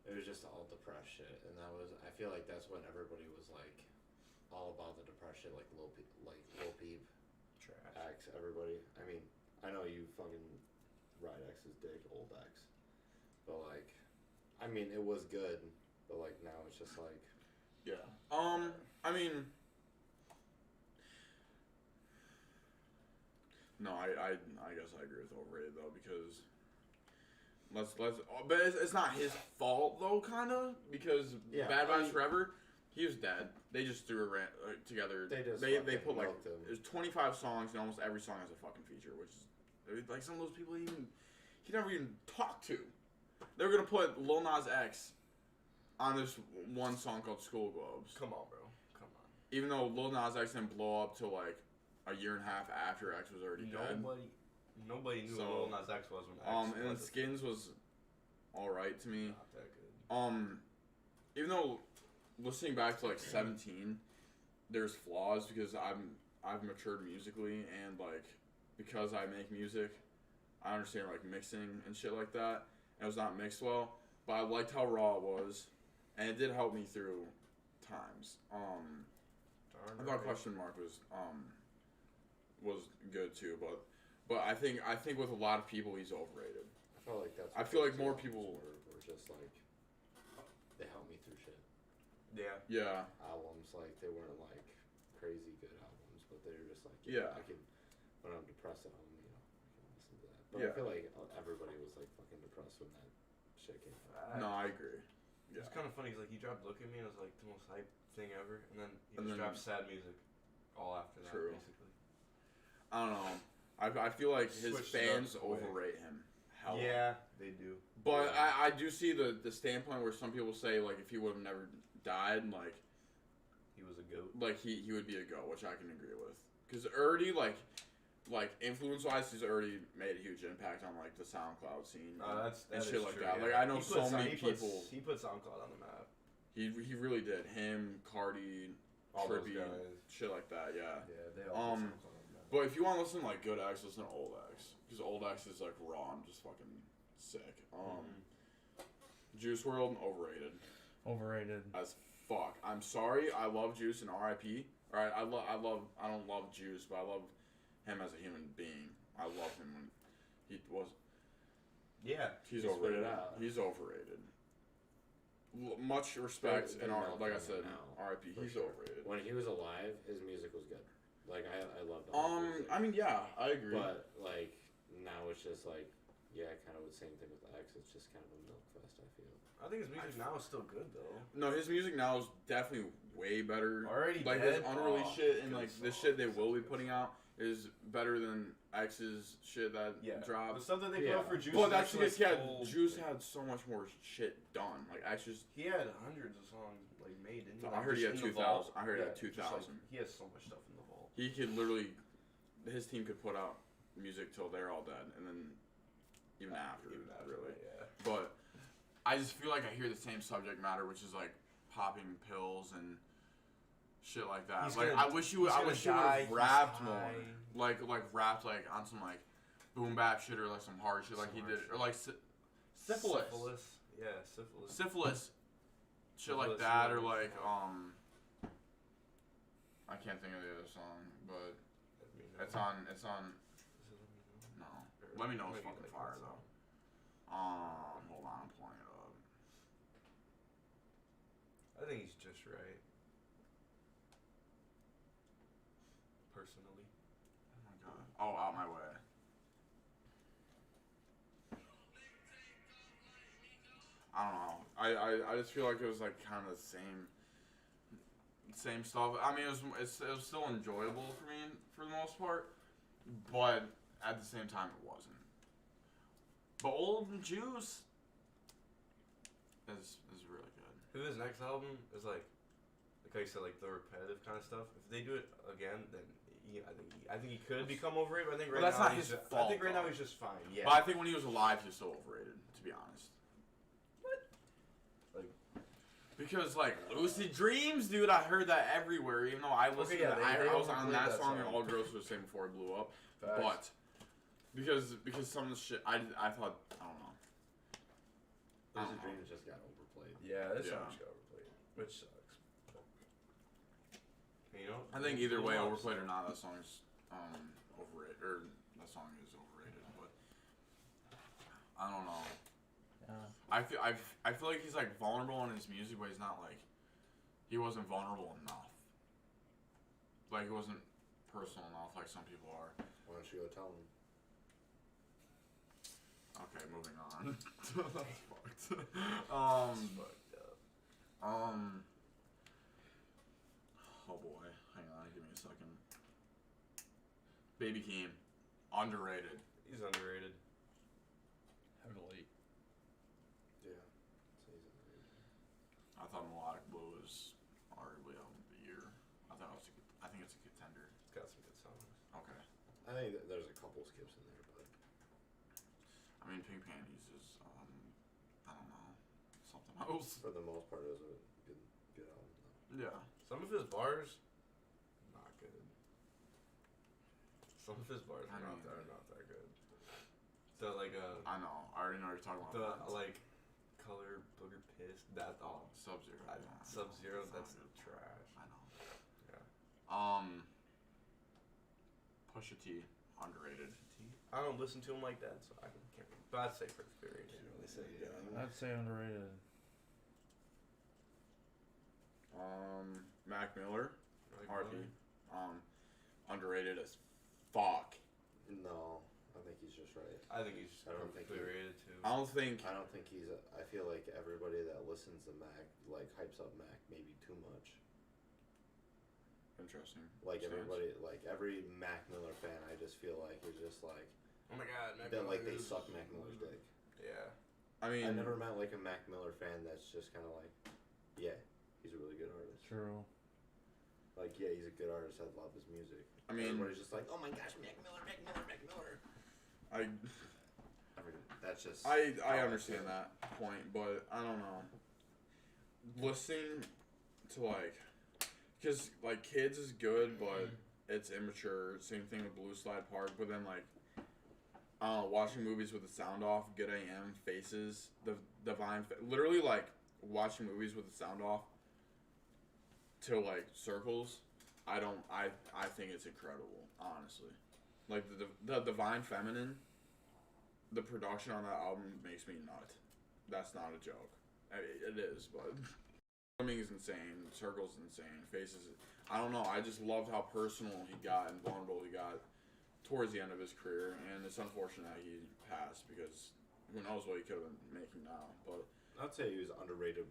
it was just all depressed shit, and I feel like that's when everybody was like all about the depressed shit, like Lil Peep, Trash. X, everybody. I mean, I know you fucking ride X's dick, old X. But like, I mean, it was good. But like now it's just like. Yeah. I mean. No, I guess I agree with overrated though because. But it's not his fault though, kind of, because Yeah, Bad I Vibes mean- Forever, he was dead. They just threw a rant together. They just they fucking put like milked him. there's 25 songs and almost every song has a fucking feature, which is like some of those people he never even talked to. They were gonna put Lil Nas X on this one song called School Globes, Come on, bro. Come on. even though Lil Nas X didn't blow up till like a year and a half after X was already dead. Nobody knew So, who Lil Nas X was when X And then was Skins was all right to me. not that good. Even though listening back to like 17, there's flaws because I've matured musically and like because I make music, I understand like mixing and shit like that. And it was not mixed well, but I liked how raw it was, and it did help me through times. I thought Question Mark was good too, but I think with a lot of people he's overrated. I felt like that's. I what feel like those more albums people- were just like. They helped me through shit. Yeah. Yeah. Albums like they weren't like crazy good albums, but they were just like Yeah. I can when I'm depressed at home, I can listen to that. But Yeah. I feel like everybody was like fucking depressed when that shit came out. No, I agree. Yeah. It's kind of funny. 'Cause, like he dropped "Look at Me" and it was like the most hype thing ever, and then he And just then- dropped sad music all after that, True. basically. I don't know. I feel like his Switched it fans up quick. overrate him. Hell. Yeah, they do. But I do see the standpoint where some people say like if he would have never died, He was a goat. like he would be a go, which I can agree with. Because already like influence wise, he's already made a huge impact on like the SoundCloud scene and That shit is like true, that. yeah. Like I know He so put many he put- people. He put SoundCloud on the map. He really did. Him, Cardi, All those Trippy, guys. shit like that. Yeah. Yeah, they all put Um, SoundCloud on the map. But if you want to listen to like good X, listen to old X. Because old X is like raw and just fucking sick. Juice WRLD overrated Overrated. as fuck. I'm sorry. I love Juice and R.I.P. Alright, I don't love Juice, but I love him as a human being. I love him when he was. Yeah. He's He spit it overrated. out. He's overrated. Much respect But and like I said, now, R.I.P. for He's sure. overrated. When he was alive, his music was good. Like I loved all his music. I mean, yeah, I agree. But like now it's just like, yeah, kind of the same thing with X. It's just kind of a milk fest. I feel. I think his music now is still good though. No, his music now is definitely way better. Already like Dead? his unreleased Oh, shit and good like the song. shit they will be putting out is better than X's shit that The dropped. stuff that they put Yeah. out for Juice. But is that's actually, because like, Juice full- had so much more shit done. Like X just. He had hundreds of songs like made. Didn't he? I Like, heard he just had in the 2,000. vault. I heard he had just, 2,000. Like, he has so much stuff in the vault. He could literally, his team could put out music till they're all dead, and then even after, really. Yeah. But I just feel like I hear the same subject matter, which is like popping pills and shit like that. He's Like gonna- I wish you would he's gonna die, have he's rapped high. more. Like rapped like on some like boom bap shit or like some hard shit like Some he hard did shit. or like syphilis. Yeah, syphilis. Syphilis. Shit like Syphilis, that or yeah. like I can't think of the other song, but it's on no. Let me know it's fucking fire though. Hold on, I'm pulling it up. I think he's just right. Personally. Oh my god. Oh, out my way. I don't know. I just feel like it was like kind of the same stuff. I mean, it was still enjoyable for me for the most part, but at the same time, it wasn't. But Old Juice is really good. Who his next album is like how you said, like the repetitive kind of stuff. If they do it again, then I think he could become overrated. But I think right that's now not he's his just, fault, I think right now though. he's just fine. Yeah. But I think when he was alive, he was still overrated. To be honest. Like, because like Lucid Dreams, dude, I heard that everywhere. Even though I listened, yeah, to they I was on overplayed that that song and song. all girls were saying before it blew up. Facts. But because some of the shit I thought I don't know. Lucid Dreams just got overplayed. yeah, this Yeah. song just got overplayed, which sucks. You know, I think either way, Who knows? overplayed or not, that song's overrated. Or that song is overrated. But I don't know. Yeah. I feel like he's like vulnerable in his music, but he's not like he wasn't vulnerable enough. Like he wasn't personal enough, like some people are. Why don't you go tell him? Okay, moving on. That's fucked. Fucked up. Oh boy, hang on, give me a second. Baby Keem, underrated. He's underrated. Heavily. Yeah. So he's underrated. I thought Melodic Blue was arguably album of the year. I think it's a contender. It's got some good songs. Okay. I think that there's a couple skips in there, but I mean, Pink Panties is I don't know, something else. for the most part, it was a good album. Though. Yeah. Some of his bars, not good. Some of his bars I are mean- not that good. So like I know. I already know what you're talking the about. like color booger piss that Sub-Zero. Yeah, Sub-Zero, It's that's not good. trash. I know. Yeah. Pusha T, underrated. I don't listen to him like that, so I can't. But I'd say for experience. Can't really say yeah. I'd say underrated. Mac Miller, Like, RP. Underrated as fuck. No, I think he's just right. I think he's I don't think he- underrated too. I don't think. I don't think he's. I feel like everybody that listens to Mac like hypes up Mac maybe too much. Interesting. Like Stance. everybody, like every Mac Miller fan, I just feel like is just like Oh my god, Mac that. Like Miller they is- suck Mac Miller's dick. Yeah. I mean, I never met like a Mac Miller fan that's just kind of like, yeah, he's a really good artist. True. Like, yeah, he's a good artist. I love his music. I mean- everybody's just like, oh my gosh, Mac Miller, Mac Miller, Mac Miller. That's just. I how understand feel. that point, but I don't know. Listening to like, because like Kids is good, but it's immature. Same thing with Blue Slide Park, but then like, watching movies with the sound off, Good AM, Faces, the Divine, literally like watching movies with the sound off to like Circles, I think it's incredible, honestly. Like the Divine Feminine, the production on that album makes me nut. That's not a joke. It is, but Swimming is insane. Circles is insane. Faces, I don't know. I just loved how personal he got and vulnerable he got towards the end of his career, and it's unfortunate that he passed because who knows what he could have been making now. But I'd say he was underrated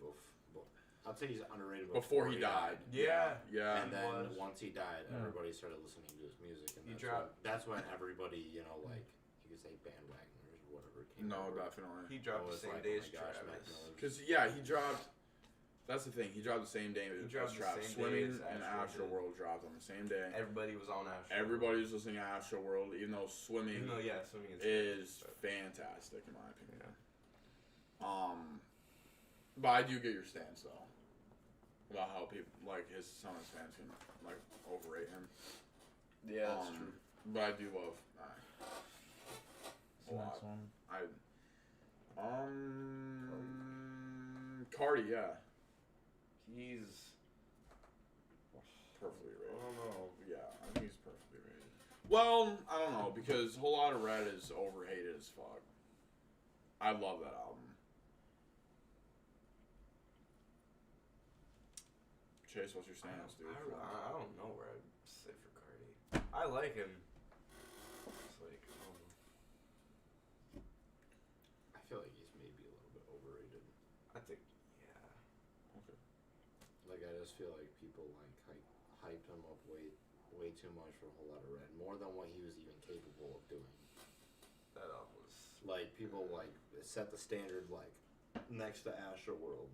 before he died. Yeah. And then once he died, everybody started listening to his music, and that's when everybody, you know, like you could say bandwagoners or whatever. Definitely. He dropped the same day as Travis. Because he dropped. That's the thing. He dropped the same day as Travis. Swimming and Astro World dropped on the same day. Everybody was on Astro. Everybody was listening to Astro World, even though Swimming is fantastic in my opinion. Yeah. But I do get your stance though about how people like some of his fans can like overrate him. Yeah, that's true. But I do love a lot. Next one. Cardi, yeah. He's perfectly rated. I don't know. Yeah, I think he's perfectly rated. Well, I don't know because Whole Lotta Red is overhated as fuck. I love that album. Chase, what's your stance, dude? I don't know where I'd say for Cardi. I like him. It's like, I feel like he's maybe a little bit overrated. I think, yeah. Okay. Like, I just feel like people like hyped him up way too much for a Whole Lotta Red, more than what he was even capable of doing. That album was like people like set the standard like next to Astro World.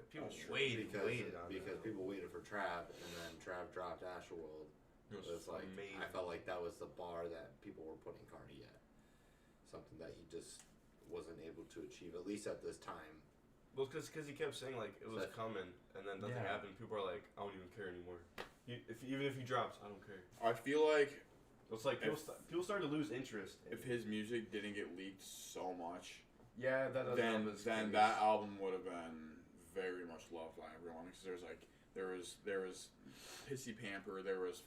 People waited on because people waited for Trav, and then Trav dropped Astro World. It was like amazing. I felt like that was the bar that people were putting Cardi at. Something that he just wasn't able to achieve, at least at this time. Well, because he kept saying like it was coming, and then nothing happened. People are like, I don't even care anymore. Even if he drops, I don't care. I feel like it's like people started to lose interest. If his music didn't get leaked so much, then that album would have been very much loved by everyone because there was Pissy Pamper, there was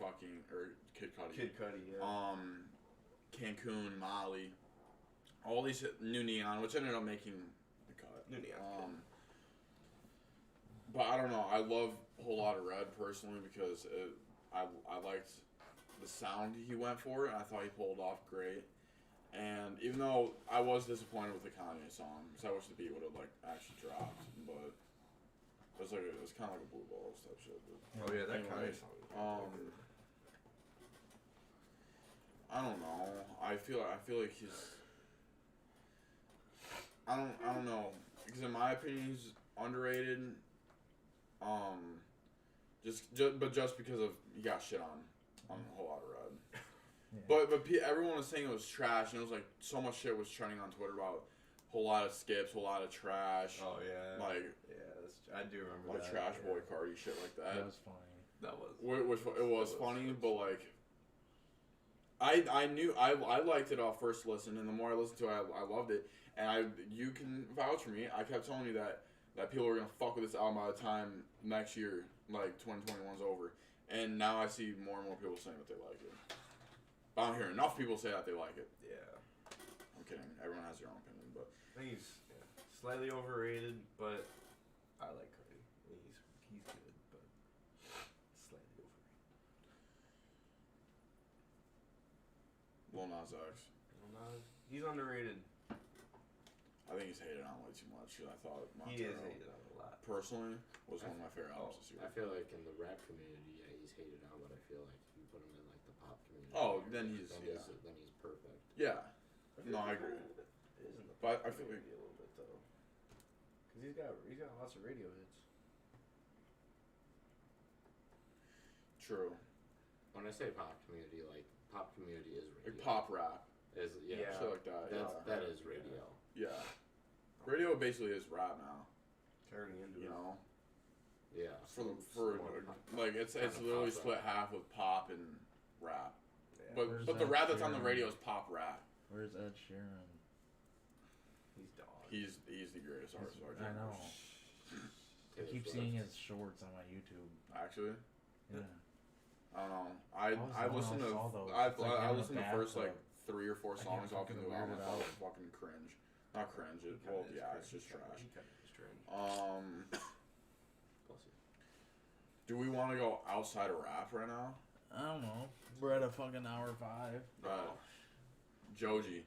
Kid Cudi, Cancun, Molly, all these New Neon, which ended up making the cut. New Neon. But I don't know. I love Whole Lotta Red personally because I liked the sound he went for, and I thought he pulled off great. And even though I was disappointed with the Kanye song, because I wish the beat would have actually dropped, but it was kind of like a Blue Balls type shit. But, that Kanye song. I don't know. I feel like he's. I don't know because in my opinion he's underrated. Just because of he got shit on a Whole Lotta Red. Yeah. But everyone was saying it was trash, and it was like so much shit was trending on Twitter about whole lot of skips, whole lot of trash. Oh yeah. I do remember that. Trash boy Cardi shit like that. That was funny. That was. It was funny, but like. I liked it off first listen, and the more I listened to it, I loved it. And you can vouch for me. I kept telling you that people were gonna fuck with this album by the time next year, like 2021's over. And now I see more and more people saying that they like it. But I don't hear enough people say that they like it. Yeah. I'm kidding. Everyone has their own opinion, but I think he's slightly overrated, but I like Cardi. He's good, but slightly overrated. Lil Nas X. He's underrated. I think he's hated on way too much. I thought Montero, he is hated on a lot. Personally, was one of my favorite albums this year. I feel like in the rap community, he's hated on, but I feel like if you put him in like the pop community, then he's perfect. Yeah. No, I agree. It is in the pop community a little bit though, because he's got lots of radio hits. True. When I say pop community, like pop community is radio. Like pop rap. Shit like that. That is radio. Yeah. Radio basically is rap now. Turning into Yeah. It's literally split half with pop and rap. Yeah. But the rap that's on the radio is pop rap. Where's Ed Sheeran? He's dog. He's the greatest artist. I know. I keep seeing his shorts on my YouTube. Actually? Yeah. I don't know. I listen to I listen to first like 3 or 4 songs off the new album. I fucking cringe. Not cringe. It's just trash. Do we want to go outside of rap right now? I don't know. We're at a fucking hour 5. Joji.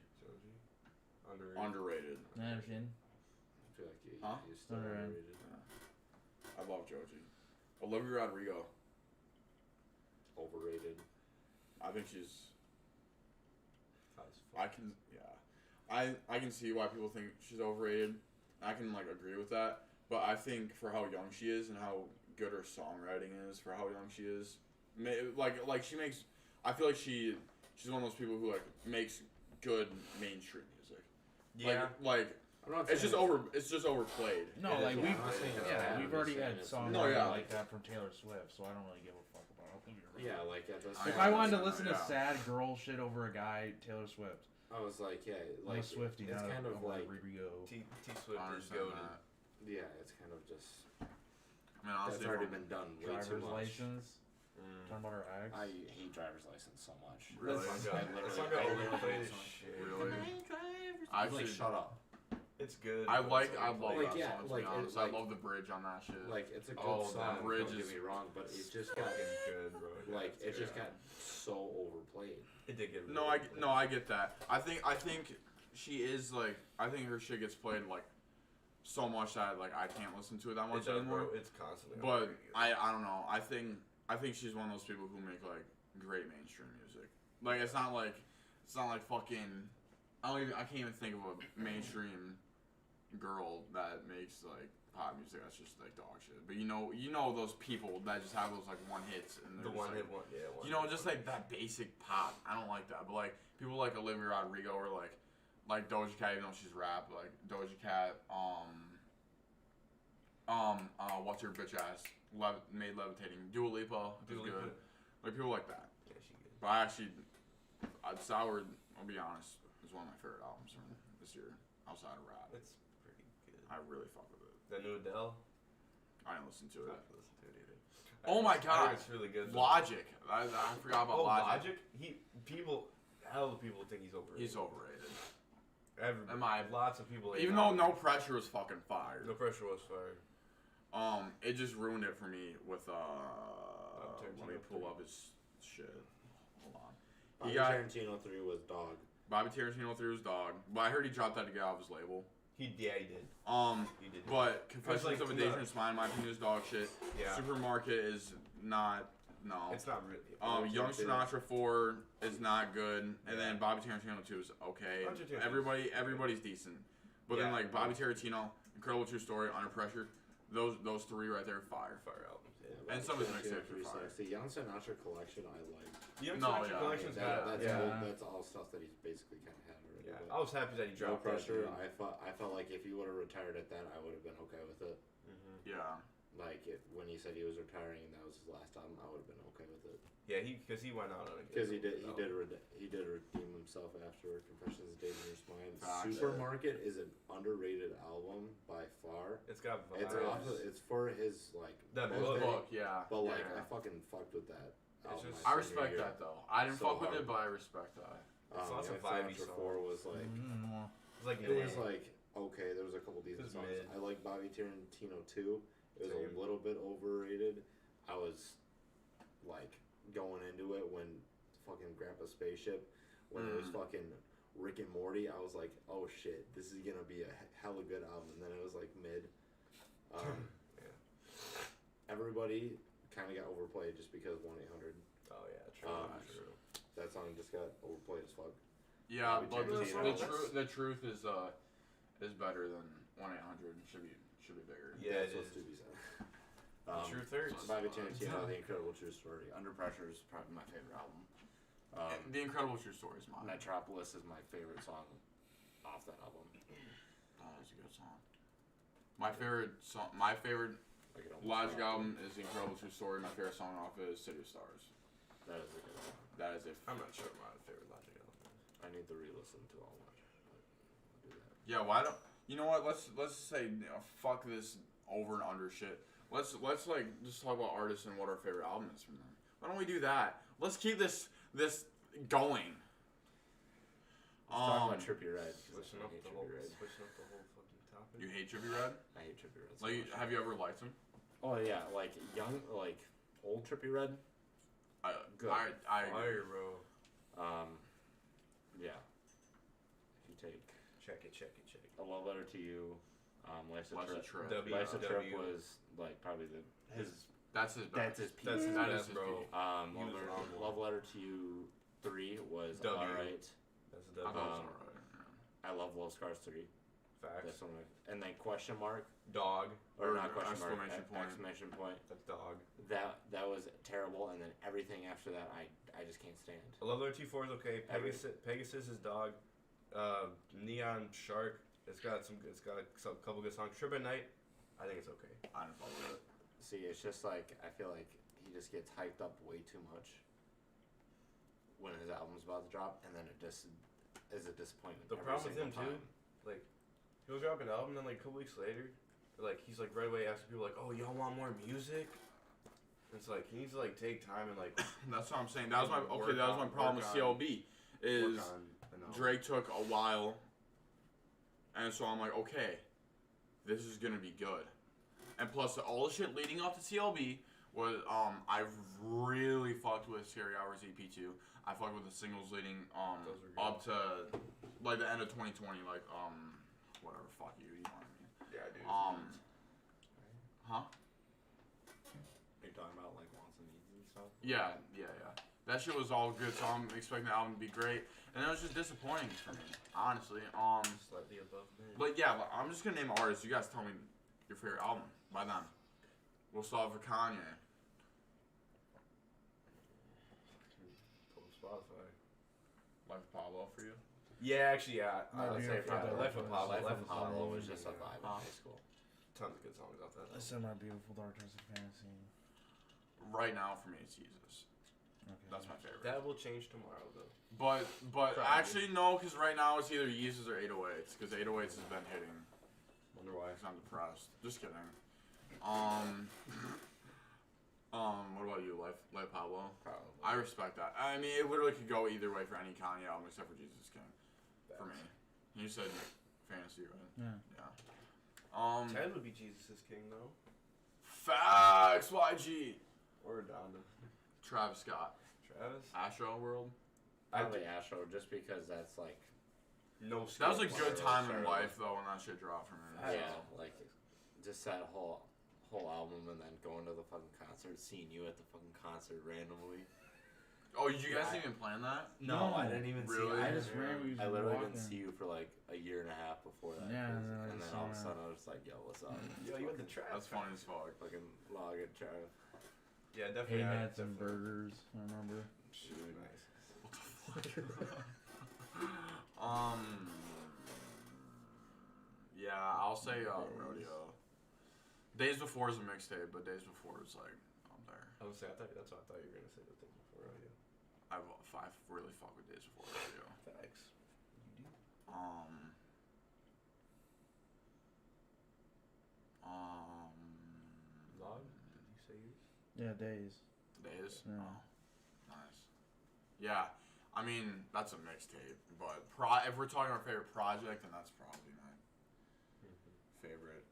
Underrated. Never seen. I feel like he's still underrated. I love Joji. Olivia Rodrigo. Overrated. I think she's. I can see why people think she's overrated. I can like agree with that, but I think for how young she is and how good her songwriting is, for how young she is, like she makes. I feel like she's one of those people who like makes good mainstream music. Yeah. Like it's just overplayed. No, like we've already had songs like that from Taylor Swift, so I don't really give a fuck about it. Yeah, like if I wanted to listen to sad girl shit over a guy, Taylor Swift. I was like, like Swifty. It's kind of like T Swift is goated. Yeah, it's kind of just. I mean, honestly, that's already been done way too much. License. Talking about her ex. I hate driver's license so much. Really? I literally shit. Really? I like shut up. It's good. I love that song. To be like, honest, I love the bridge on that shit. Like it's a good song. Bridge don't get me wrong, but it just got good, bro. Like it just got so overplayed. It did get. I get that. I think she is like. I think her shit gets played like so much that like I can't listen to it that much anymore. It's constantly. But I don't know. I think she's one of those people who make like great mainstream music. Like it's not like fucking. I can't even think of a mainstream girl that makes like pop music that's just like dog shit. But you know those people that just have those like one hits and the one like, hit one, yeah. Just like that basic pop. I don't like that. But like people like Olivia Rodrigo or like Doja Cat, even though she's rap, like Doja Cat, what's her bitch ass? Made Levitating. Dua Lipa is good. Like people like that. Yeah, she good. But I actually, Sour, I'll be honest, is one of my favorite albums from this year outside of rap. It's pretty good. I really fuck with it. The new Adele? I didn't listen to it. I didn't listen to it either. Oh my god. It's really good. Logic. I forgot about Logic. Hell of people think he's overrated. He's overrated. Lots of people. Even though No Pressure was fucking fire. No Pressure was fire. It just ruined it for me with let me pull up his shit. Hold on. Tarantino 3 was dog. Bobby Tarantino 3 was dog. But I heard he dropped that to get out of his label. He did. He did. But Confessions of a Dangerous Mind, in my opinion, is dog shit. Yeah. Supermarket is not. No. It's not really. Young Sinatra 4 is not good, and then Bobby Tarantino 2 is okay. Everybody's decent, but then like Bobby Tarantino, Incredible True Story, Under Pressure, those 3 right there, fire albums. Yeah. And some of his mixtapes are fire. The Young Sinatra collection I like. The Young Sinatra collection's that's all stuff that he's basically kind of had already. Yeah. I was happy that he dropped No Pressure. I felt like if he would have retired at that, I would have been okay with it. Mm-hmm. Yeah. Like when he said he was retiring and that was his last album, I would have been okay with it. Yeah, because he went out on it. Because he did redeem himself after Confessions of a Dangerous Mind. Supermarket is an underrated album by far. It's got vibes. It's for his like that book, yeah. But like I fucking fucked with that. I respect that though. I didn't fuck with it, but I respect that. It's lots of vibey songs. 4 was like it was like okay. There was a couple decent songs. I like Bobby Tarantino 2. It was a little bit overrated. I was like going into it when fucking Grandpa Spaceship, when it was fucking Rick and Morty, I was like, oh shit, this is gonna be a hella good album. And then it was like mid. Everybody kind of got overplayed just because 1-800. Oh yeah, true. That song just got overplayed as fuck. Yeah, but the truth is better than 1-800. Should be bigger. Yeah, that's what Stevie said. Truth hurts. Bobby Tarantino, The Incredible True Story. Under Pressure is probably my favorite album. The Incredible True Story is mine. Metropolis is my favorite song off that album. Oh, that's a good song. My favorite Logic album is The Incredible True Story. My favorite song off it is City of Stars. That is a good song. That is I'm not sure my favorite Logic album is. I need to re-listen to all Logic, but I'll do that. Yeah, why don't... You know what? Let's say fuck this over and under shit. Let's like just talk about artists and what our favorite album is from them. Why don't we do that? Let's keep this going. Let's talk about Trippie Redd. Switching up the whole fucking topic. You hate Trippie Redd? I hate Trippie Redd. Like, have you ever liked him? Oh yeah, like young, like old Trippie Redd. Good. Fire, bro. Yeah. If you take Check it. A Love Letter to You, Life's a Trip. Life's a Trip was like probably that's his best. That's his peak. That's his That best, is his bro. peak. Love Letter to You 3 was W. alright. That's I a thought it W. was alright. I love Love Scars 3. Facts. That's one of my, and then question mark Dog. or not question mark exclamation point. exclamation point. That's dog. That was terrible, and then everything after that I just can't stand. I love Letter T4 is okay. Pegasus is dog. Neon Shark. It's got a couple good songs. Trip at Night. I think it's okay. I don't fuck with it. See, it's just like I feel like he just gets hyped up way too much when his album's about to drop, and then it just is a disappointment. The every problem with him single too, time. like he'll drop an album, then like a couple weeks later, like he's like right away asking people like, "Oh, y'all want more music?" It's like he needs to like take time and like. That's what I'm saying. That was my problem with CLB. Is Drake took a while, and so I'm like, okay, this is gonna be good. And plus, all the shit leading up to CLB was I really fucked with Scary Hours EP2. I fucked with the singles leading up to like the end of 2020, like whatever, fuck you know what I mean? Yeah, dude. Huh? Are you talking about like wants and needs and stuff? Yeah. That shit was all good, so I'm expecting the album to be great. And it was just disappointing for me, honestly. Slightly above me. But yeah, I'm just gonna name artists. You guys tell me your favorite album by them. We'll start for Kanye. Spotify. Life of Pablo for you? Yeah, actually, yeah. I Let's do say have to Life of Pablo. Life of Pablo was just a vibe in high school. Tons of good songs off that. I said My Beautiful Dark Twisted Fantasy. Right now for me, it's Jesus. Okay. That's my favorite. That will change tomorrow, though. But Probably. actually no, because right now it's either Yeezus or 808s. Because 808s has been hitting. Wonder why. Because I'm depressed. Just kidding. What about you, Life Pablo? Probably. I respect that. I mean, it literally could go either way for any Kanye album except for Jesus King. For me. You said Fantasy, right? Yeah. Ted would be Jesus' king, though. Facts, YG. Or Donda. Travis Scott. Travis? Astro World. Probably Astro, just because that's like. No. That was a good time in Sure. life, though, when that shit dropped for me. Yeah, like just that whole album, and then going to the fucking concert, seeing you at the fucking concert randomly. Oh, you guys didn't even plan that? No, I didn't even really? see. I just randomly was I literally walking. didn't see you for like a year and a half before that. Yeah, and and then I then saw all of a that. sudden I was just like, "Yo, what's up?" Yo, you had the trap. That's funny as fuck. Fucking log it, Trav. Yeah, Hay definitely. hats and burgers, I remember. Shoot, nice. Yeah, I'll say Rodeo. Days Before is a mixtape, but Days Before is like up there. I was say that's what I thought you were gonna say. The thing before rodeo. I really fuck with Days Before Rodeo. Facts. Log? Did you say yours? Yeah, Days. Days. Yeah. Oh, nice. Yeah, I mean that's a mixtape, but if we're talking our favorite project, then that's probably my favorite.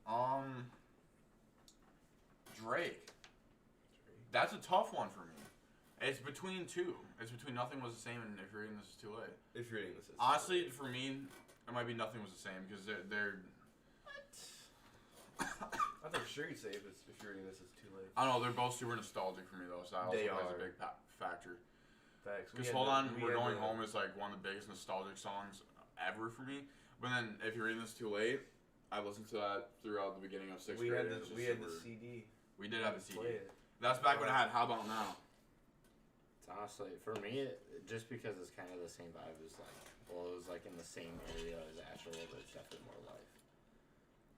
Drake. That's a tough one for me. It's between two. It's between Nothing Was the Same and If You're Reading This Is Too Late. If you're reading this, it's Honestly, for me, it might be Nothing Was the Same because they're. I thought sure you'd say if you're reading this, it's too late. I don't know. They're both super nostalgic for me though, so that also They plays are. a big factor. Facts. Because Hold On, We're Going Home is like one of the biggest nostalgic songs ever for me. But then If You're Reading This Too Late, I listened to that throughout the beginning of sixth grade. We had the CD. We did have the CD. Play it. That's back when I had How About Now. It's honestly, for me, just because it's kind of the same vibe as like, well, it was like in the same area as Astro, but it's definitely more life.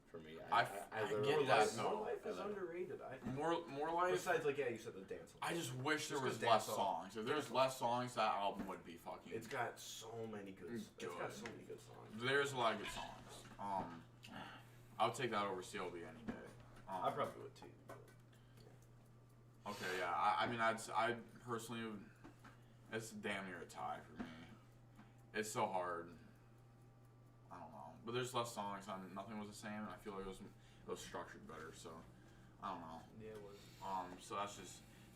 For me, I get that, though. More Life is underrated. I think. More life. Besides, like, yeah, you said the dance. I just wish there was Just 'cause less dance songs. If there was less songs, that album would be fucking. It's got so many good. It's got so many good songs. There's a lot of good songs. I would take that over CLB any day. I probably would too. Okay, yeah. I mean, I personally, it's damn near a tie for me. It's so hard. I don't know, but there's less songs on Nothing Was the Same, and I feel like it was structured better. So I don't know. Yeah, it was. So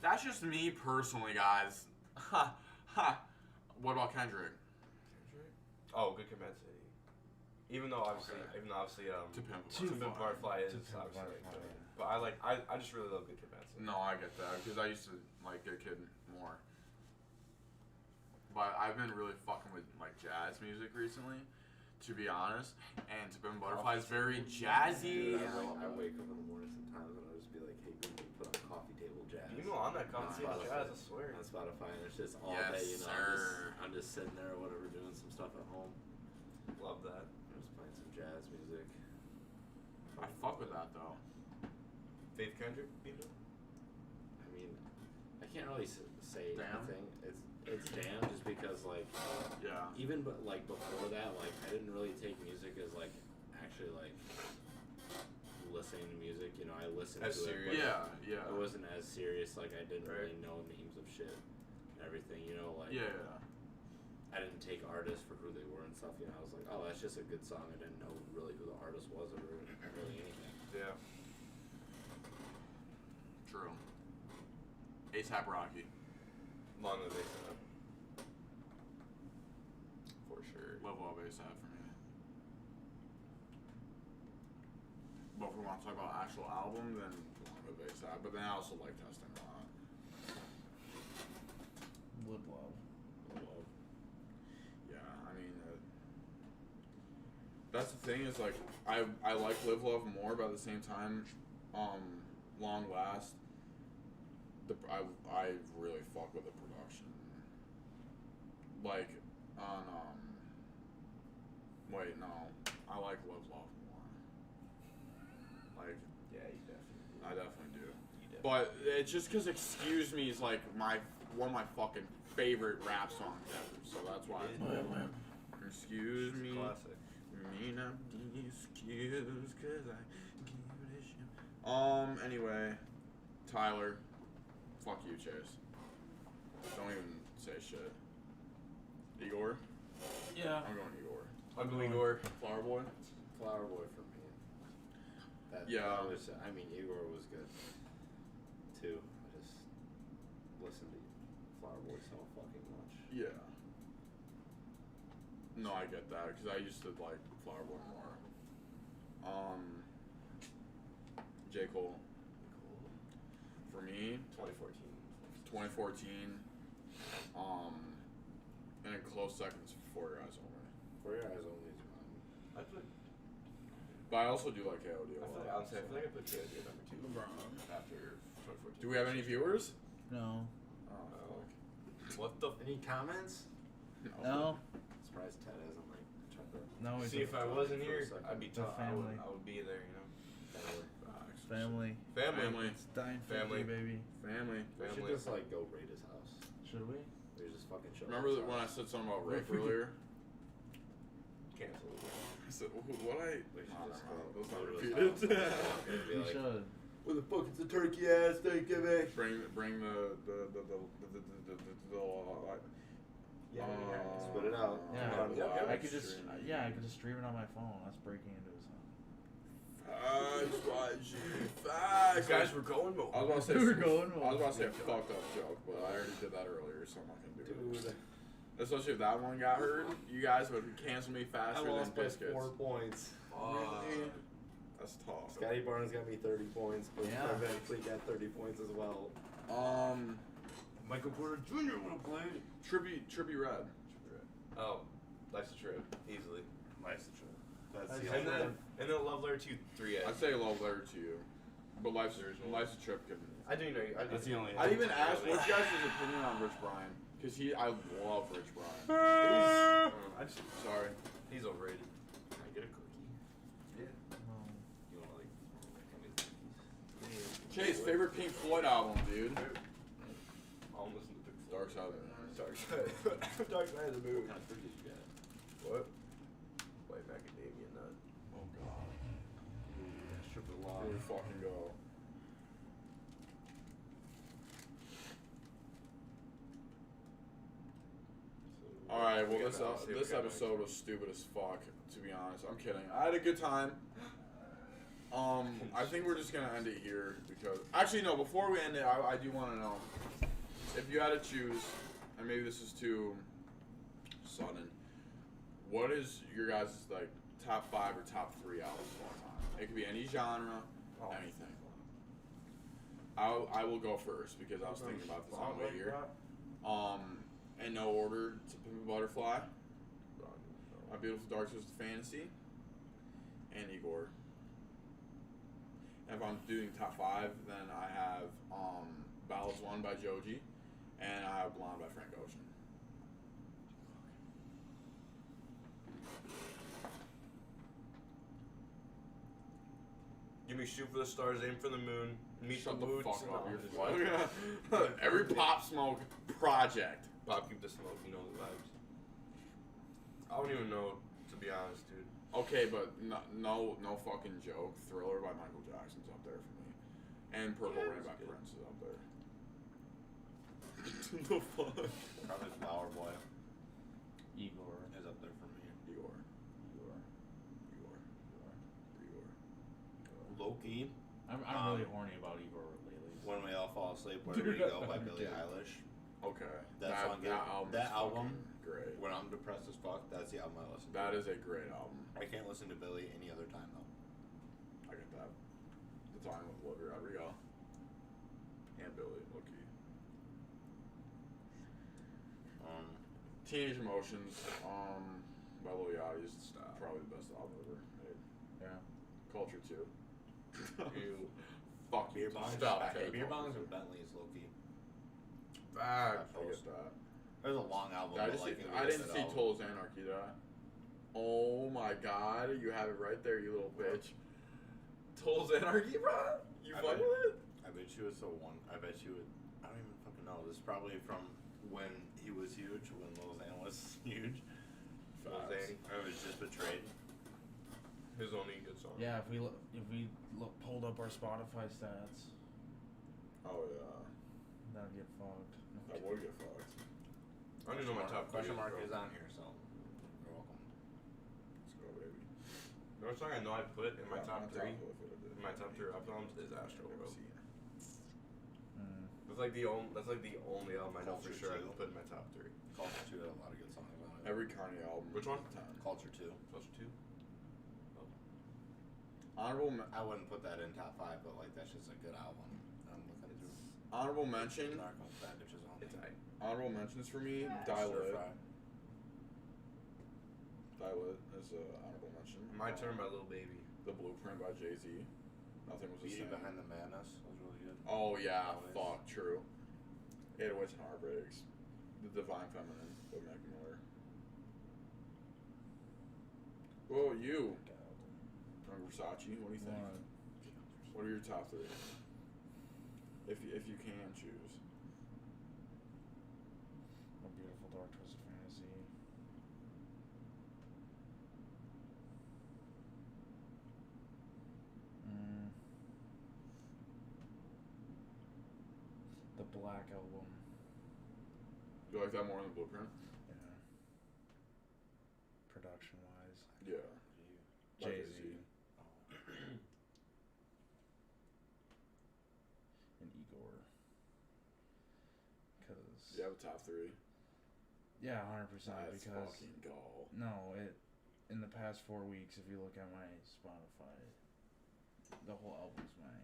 that's just me personally, guys. Ha ha. What about Kendrick? Oh, good compensity. Even though obviously, To Pimp a Butterfly is To Pimp a obviously Butterfly, like, yeah. but I just really love good compensity. No, I get that because I used to like Good Kid more. But I've been really fucking with like jazz music recently, to be honest. And To Pimp a Butterfly is very jazzy. I wake up in the morning sometimes and I'll just be like, hey, Google, put on coffee table jazz. You know, on that coffee table jazz, I swear. On Spotify, and it's just all Yes, day, you know. sir. I'm just sitting there or whatever, doing some stuff at home. Love that. I'm just playing some jazz music. I fuck with that though. Faith Kendrick, you know? I mean, I can't really say Damn. anything. It's damn just because like Yeah. even but like before that, like I didn't really take music as like actually like listening to music. You know, I listened As to serious. it. Yeah. It wasn't as serious. Like I didn't Right. really know names of shit and everything. You know, like Yeah. I didn't take artists for who they were and stuff. You know, I was like, oh, that's just a good song. I didn't know really who the artist was or really anything. Yeah. True. A$AP Rocky. Long as they said. For sure. Level of A$AP for me. But if we want to talk about actual album, then Long Live A$AP. But then I also like Testing a lot. Would love. Yeah, I mean, that's the thing is like I like Live Love more, but at the same time, Long Last. I really fuck with the production. Like on wait no, I like Live Love more. Like Yeah, you definitely. I definitely do. You definitely. But it's just because Excuse Me is like one of my fucking favorite rap songs ever. So that's why. Excuse me. Classic. Me not be excused cause I give a shit. Anyway, Tyler. Fuck you, Chase. Don't even say shit. Igor? Yeah. I'm going Igor. Ugly Igor. Flower Boy? Flower Boy for me. Yeah. I mean, Igor was good too. I just listened to Flower Boy so fucking much. Yeah. No, I get that because I used to like Flower Boy more. J. Cole. For me, 2014. And in close seconds, For Your Eyes Only. For Your Eyes Only is mine. I put. But I also do like KOD a lot. I feel like I put KOD at number 2 after 2014. Do we have any viewers? No. Oh, What the? Any comments? No. Surprised Ted hasn't like tried to. No. It's See, if I wasn't for a here, second. I'd be The tough. family. I would be there, you know. family. Family. It's dying Family. baby. Family. We should Family. just like go raid his house. Should we? We just fucking show. Remember that when I said something about rape earlier? Cancel. I said, what I... We should Nah, just nah, go. let's not go to repeat his it. house and be We like, should. what the fuck? It's a turkey ass Thanksgiving. Bring the Yeah, Spit it out. Yeah. Come on. Yep. I could just. Yeah, I could just stream it on my phone. That's breaking into his house. Facts. Guys, we're going mode. I was about to say, We're going I was about to say a mode. fucked up joke, but I already did that earlier, so I'm not gonna do it. Dude, Especially if that one got heard, you guys would cancel me I faster than lost by biscuits. 4 points. Really? That's tough. Scotty Barnes got me 30 points, but Yeah. eventually got 30 points as well. Michael Porter Jr. would have played. Trippy Red. Oh, Life's a Trip, easily. Life's a trip. That's And the only then, one. and then Love Letter 2, 3S. I'd say Love Letter to You, but Life's a Trip. I do know. That's the only. I'd even ask what's your guys' opinion on Rich Brian, because I love Rich Brian. I just, Sorry. he's overrated. Can I get a cookie? Yeah. You want like cookies? Chase, favorite Pink Floyd album, dude? I'll listen to Pink Dark Floyd. Side. Dark Side. Dark Side of the Moon. What kind of cookies you got? What? White macadamia nut. Oh god. Ooh, strip of lot. Here we fucking go. Alright, well this episode was stupid as fuck, to be honest. I'm kidding. I had a good time. I think we're just gonna end it here because actually no, before we end it, I do wanna know if you had to choose, and maybe this is too sudden, what is your guys' like top 5 or top 3 albums of all time? It could be any genre, anything. I will go first because I was thinking about this on the way here. In no order, To Pimp a Butterfly, My Beautiful Dark Twisted Fantasy, and Igor. And if I'm doing top 5, then I have Ballads 1 by Joji, and I have Blonde by Frank Ocean. Give me Shoot for the Stars, Aim for the Moon, Meet Shut the the Moods. fuck up, No, you're fucking. Every Pop Smoke project. Bob, keep the smoke, you know the vibes. I don't even know, to be honest, dude. Okay, but no fucking joke. Thriller by Michael Jackson's up there for me, and Purple Rain by Prince is up there. The fuck? Probably Flower Boy Igor. is up there for me. Igor. Low key. I'm really horny about Igor lately. When We All Fall Asleep, Where We Go by Billie Eilish. Okay. That album, great. when I'm depressed as fuck, that's the album I listen to. That is a great album. I can't listen to Billie any other time though. I get that. The time with Olivia Rodrigo and Billy, low-key. Teenage Emotions, by Lil Yachty is probably the best album ever made. Yeah. Culture 2. Ew. Fuck Beer bongs. Stop. Beer bongs and Bentleys, low key. Facts. I get that. There's a long album. I but like, didn't see Toll's Anarchy, did I? Oh my god, you have it right there, you little bitch. Toll's Anarchy, bro? You fuck with it? I bet you it's I bet you would. I don't even fucking know. This is probably from when he was huge, when Lil Xan was huge. Lil Xan, I was just betrayed. His only good song. Yeah, if we pulled up our Spotify stats, Oh yeah. that'd get fucked. That would get fucked. I don't even know my top 3. Question mark is on here, so you're welcome. Let's go, baby. The only song I know I put in my top 3, In my top 3 albums is Astro World. Mm. That's like the only album I know for Culture sure I too. can put in my top 3. Culture 2 had a lot of good songs on it. Every Kanye album. Which one? 10. Culture 2. Culture 2. I wouldn't put that in top 5, but like that's just a good album. I'm looking through. Honorable mention. Narco Bad Bitches on It's there. Honorable mentions for me. Stir Die Fry. Lit is an honorable mention. My Turn by Lil Baby. The Blueprint by Jay-Z. Nothing was the Beauty same. Behind the Madness was really good. Oh yeah, Always. fuck, true. 808s and Heartbreaks. The Divine Feminine by Mac Miller. Whoa, you. From Versace, what do you think? What are your top 3? If you can choose. A Beautiful Dark Twisted Fantasy. The Black Album. You like that more than Blueprint? Yeah. Production wise. Yeah. Jay-Z. And Igor. Cause You have a top 3? yeah, 100%. Let's Because fucking go. no, in the past 4 weeks, if you look at my Spotify, the whole album's my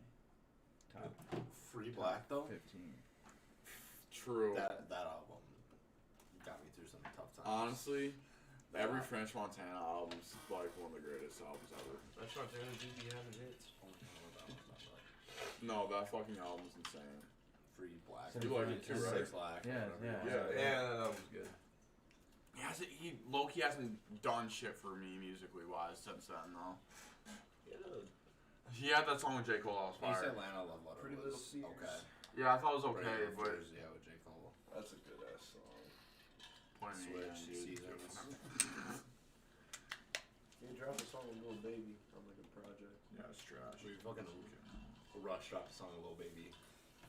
top Free Black though. 15. True. That album got me through some tough times. Honestly, every French Montana album's like one of the greatest albums ever. That's not the only dude having hits. No, that fucking album's insane. Free Black. So You like it too, right? 6 Lack. Yeah, whatever. Yeah, that album's good. He low-key hasn't done shit for me musically wise since then though. Yeah. He had that song with J. Cole. I was East fired. Atlanta Love Letter Pretty was Little Fears. okay. Yeah, I thought it was okay, Right, but yeah, with J. Cole. That's a good ass song. point me, Switch dude. seasons. He dropped a song with Lil Baby on like a project. Yeah, Yeah, it's trash. We fucking Rush dropped a song, Lil Baby.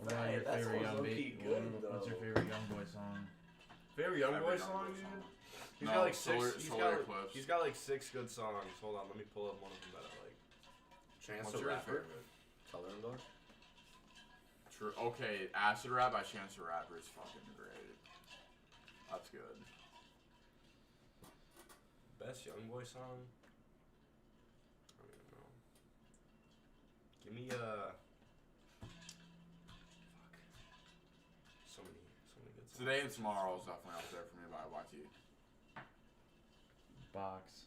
What about your That favorite song's young low-key beat? good, What's your though. favorite Young Boy song? Favorite Young Every Boy song, dude? song. He's No, got like six. Solar Eclipse. He's got like 6 good songs. Hold on, let me pull up one of them that I like. Chance What's the your Rapper. favorite? Color and Door. True. Okay, Acid Rap by Chance the Rapper is fucking great. That's good. Best Young Boy song? I don't even know. Give me fuck. So many good songs. Today and Tomorrow is definitely up there for me by YT. Box.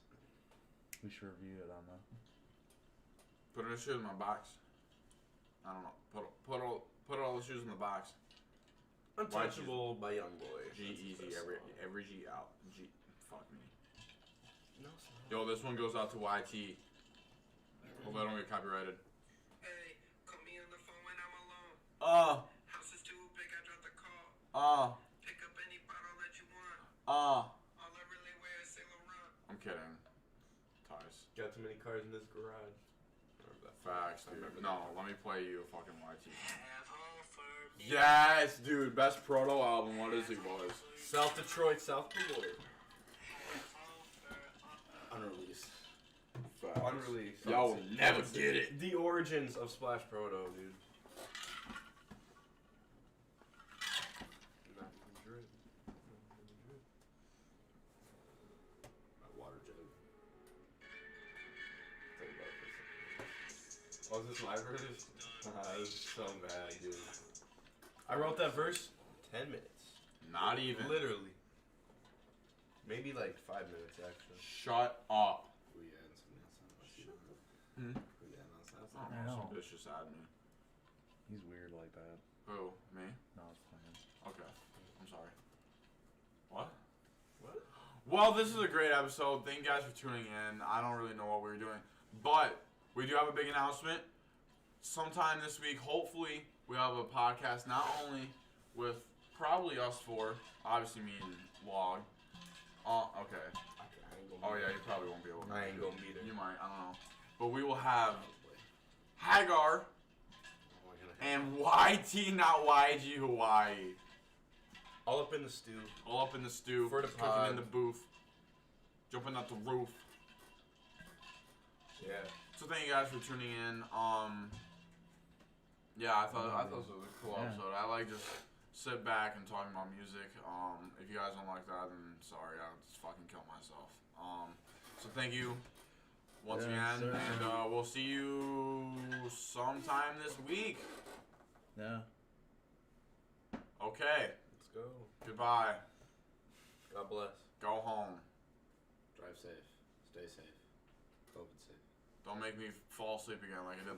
We should review it on that. Put the shoes in my box. I don't know. Put all the shoes in the box. Untouchable by Young Boy. G That's the easy. best Every song. G out. G. Fuck me. No, it's not. Yo, this one goes out to YT. Hope I don't get copyrighted. Hey, call me on the phone when I'm alone. House is too big, I dropped the call. Pick up any bottle that you want. All I really wear is Saint Laurent. I'm kidding. Ties. Got too many cars in this garage. Remember that? Facts, I dude. remember No, that. let me play you fucking YT. Have all for me. Yes, dude. Best proto album. What is it, boys? South Detroit, South Detroit. Unreleased. Facts. Unreleased. Y'all will never get it. The origins of Splash Proto, dude. Not even drip. My water jug. Oh, is this my verse? This is so bad, dude. I wrote that verse 10 minutes. Not even. Literally. Maybe like 5 minutes, actually. Shut up. We had something else on my sheet. Hmm? We had else on I I don't know. know. Some bitch just added me. He's weird like that. Who? Me? No, it's fine. Okay. I'm sorry. What? What? Well, this is a great episode. Thank you guys for tuning in. I don't really know what we were doing, but we do have a big announcement. Sometime this week, hopefully, we have a podcast not only with probably us four, obviously me and Log. Okay. Oh yeah, you probably won't be able to. I ain't gonna be there. You might. I don't know. But we will have Hagar and YT, not YG Hawaii. All up in the stew. All up in the stew, For the cooking pod. in the booth, jumping out the roof. Yeah. So thank you guys for tuning in. Yeah, I thought this was a cool Yeah. episode. I like just sit back and talking about music. If you guys don't like that, then sorry, I'll just fucking kill myself. So thank you once Yeah, again, sir. and we'll see you sometime this week. Yeah. Okay, Let's go. goodbye. God bless. Go home. Drive safe. Stay safe. COVID safe. Don't make me fall asleep again like I did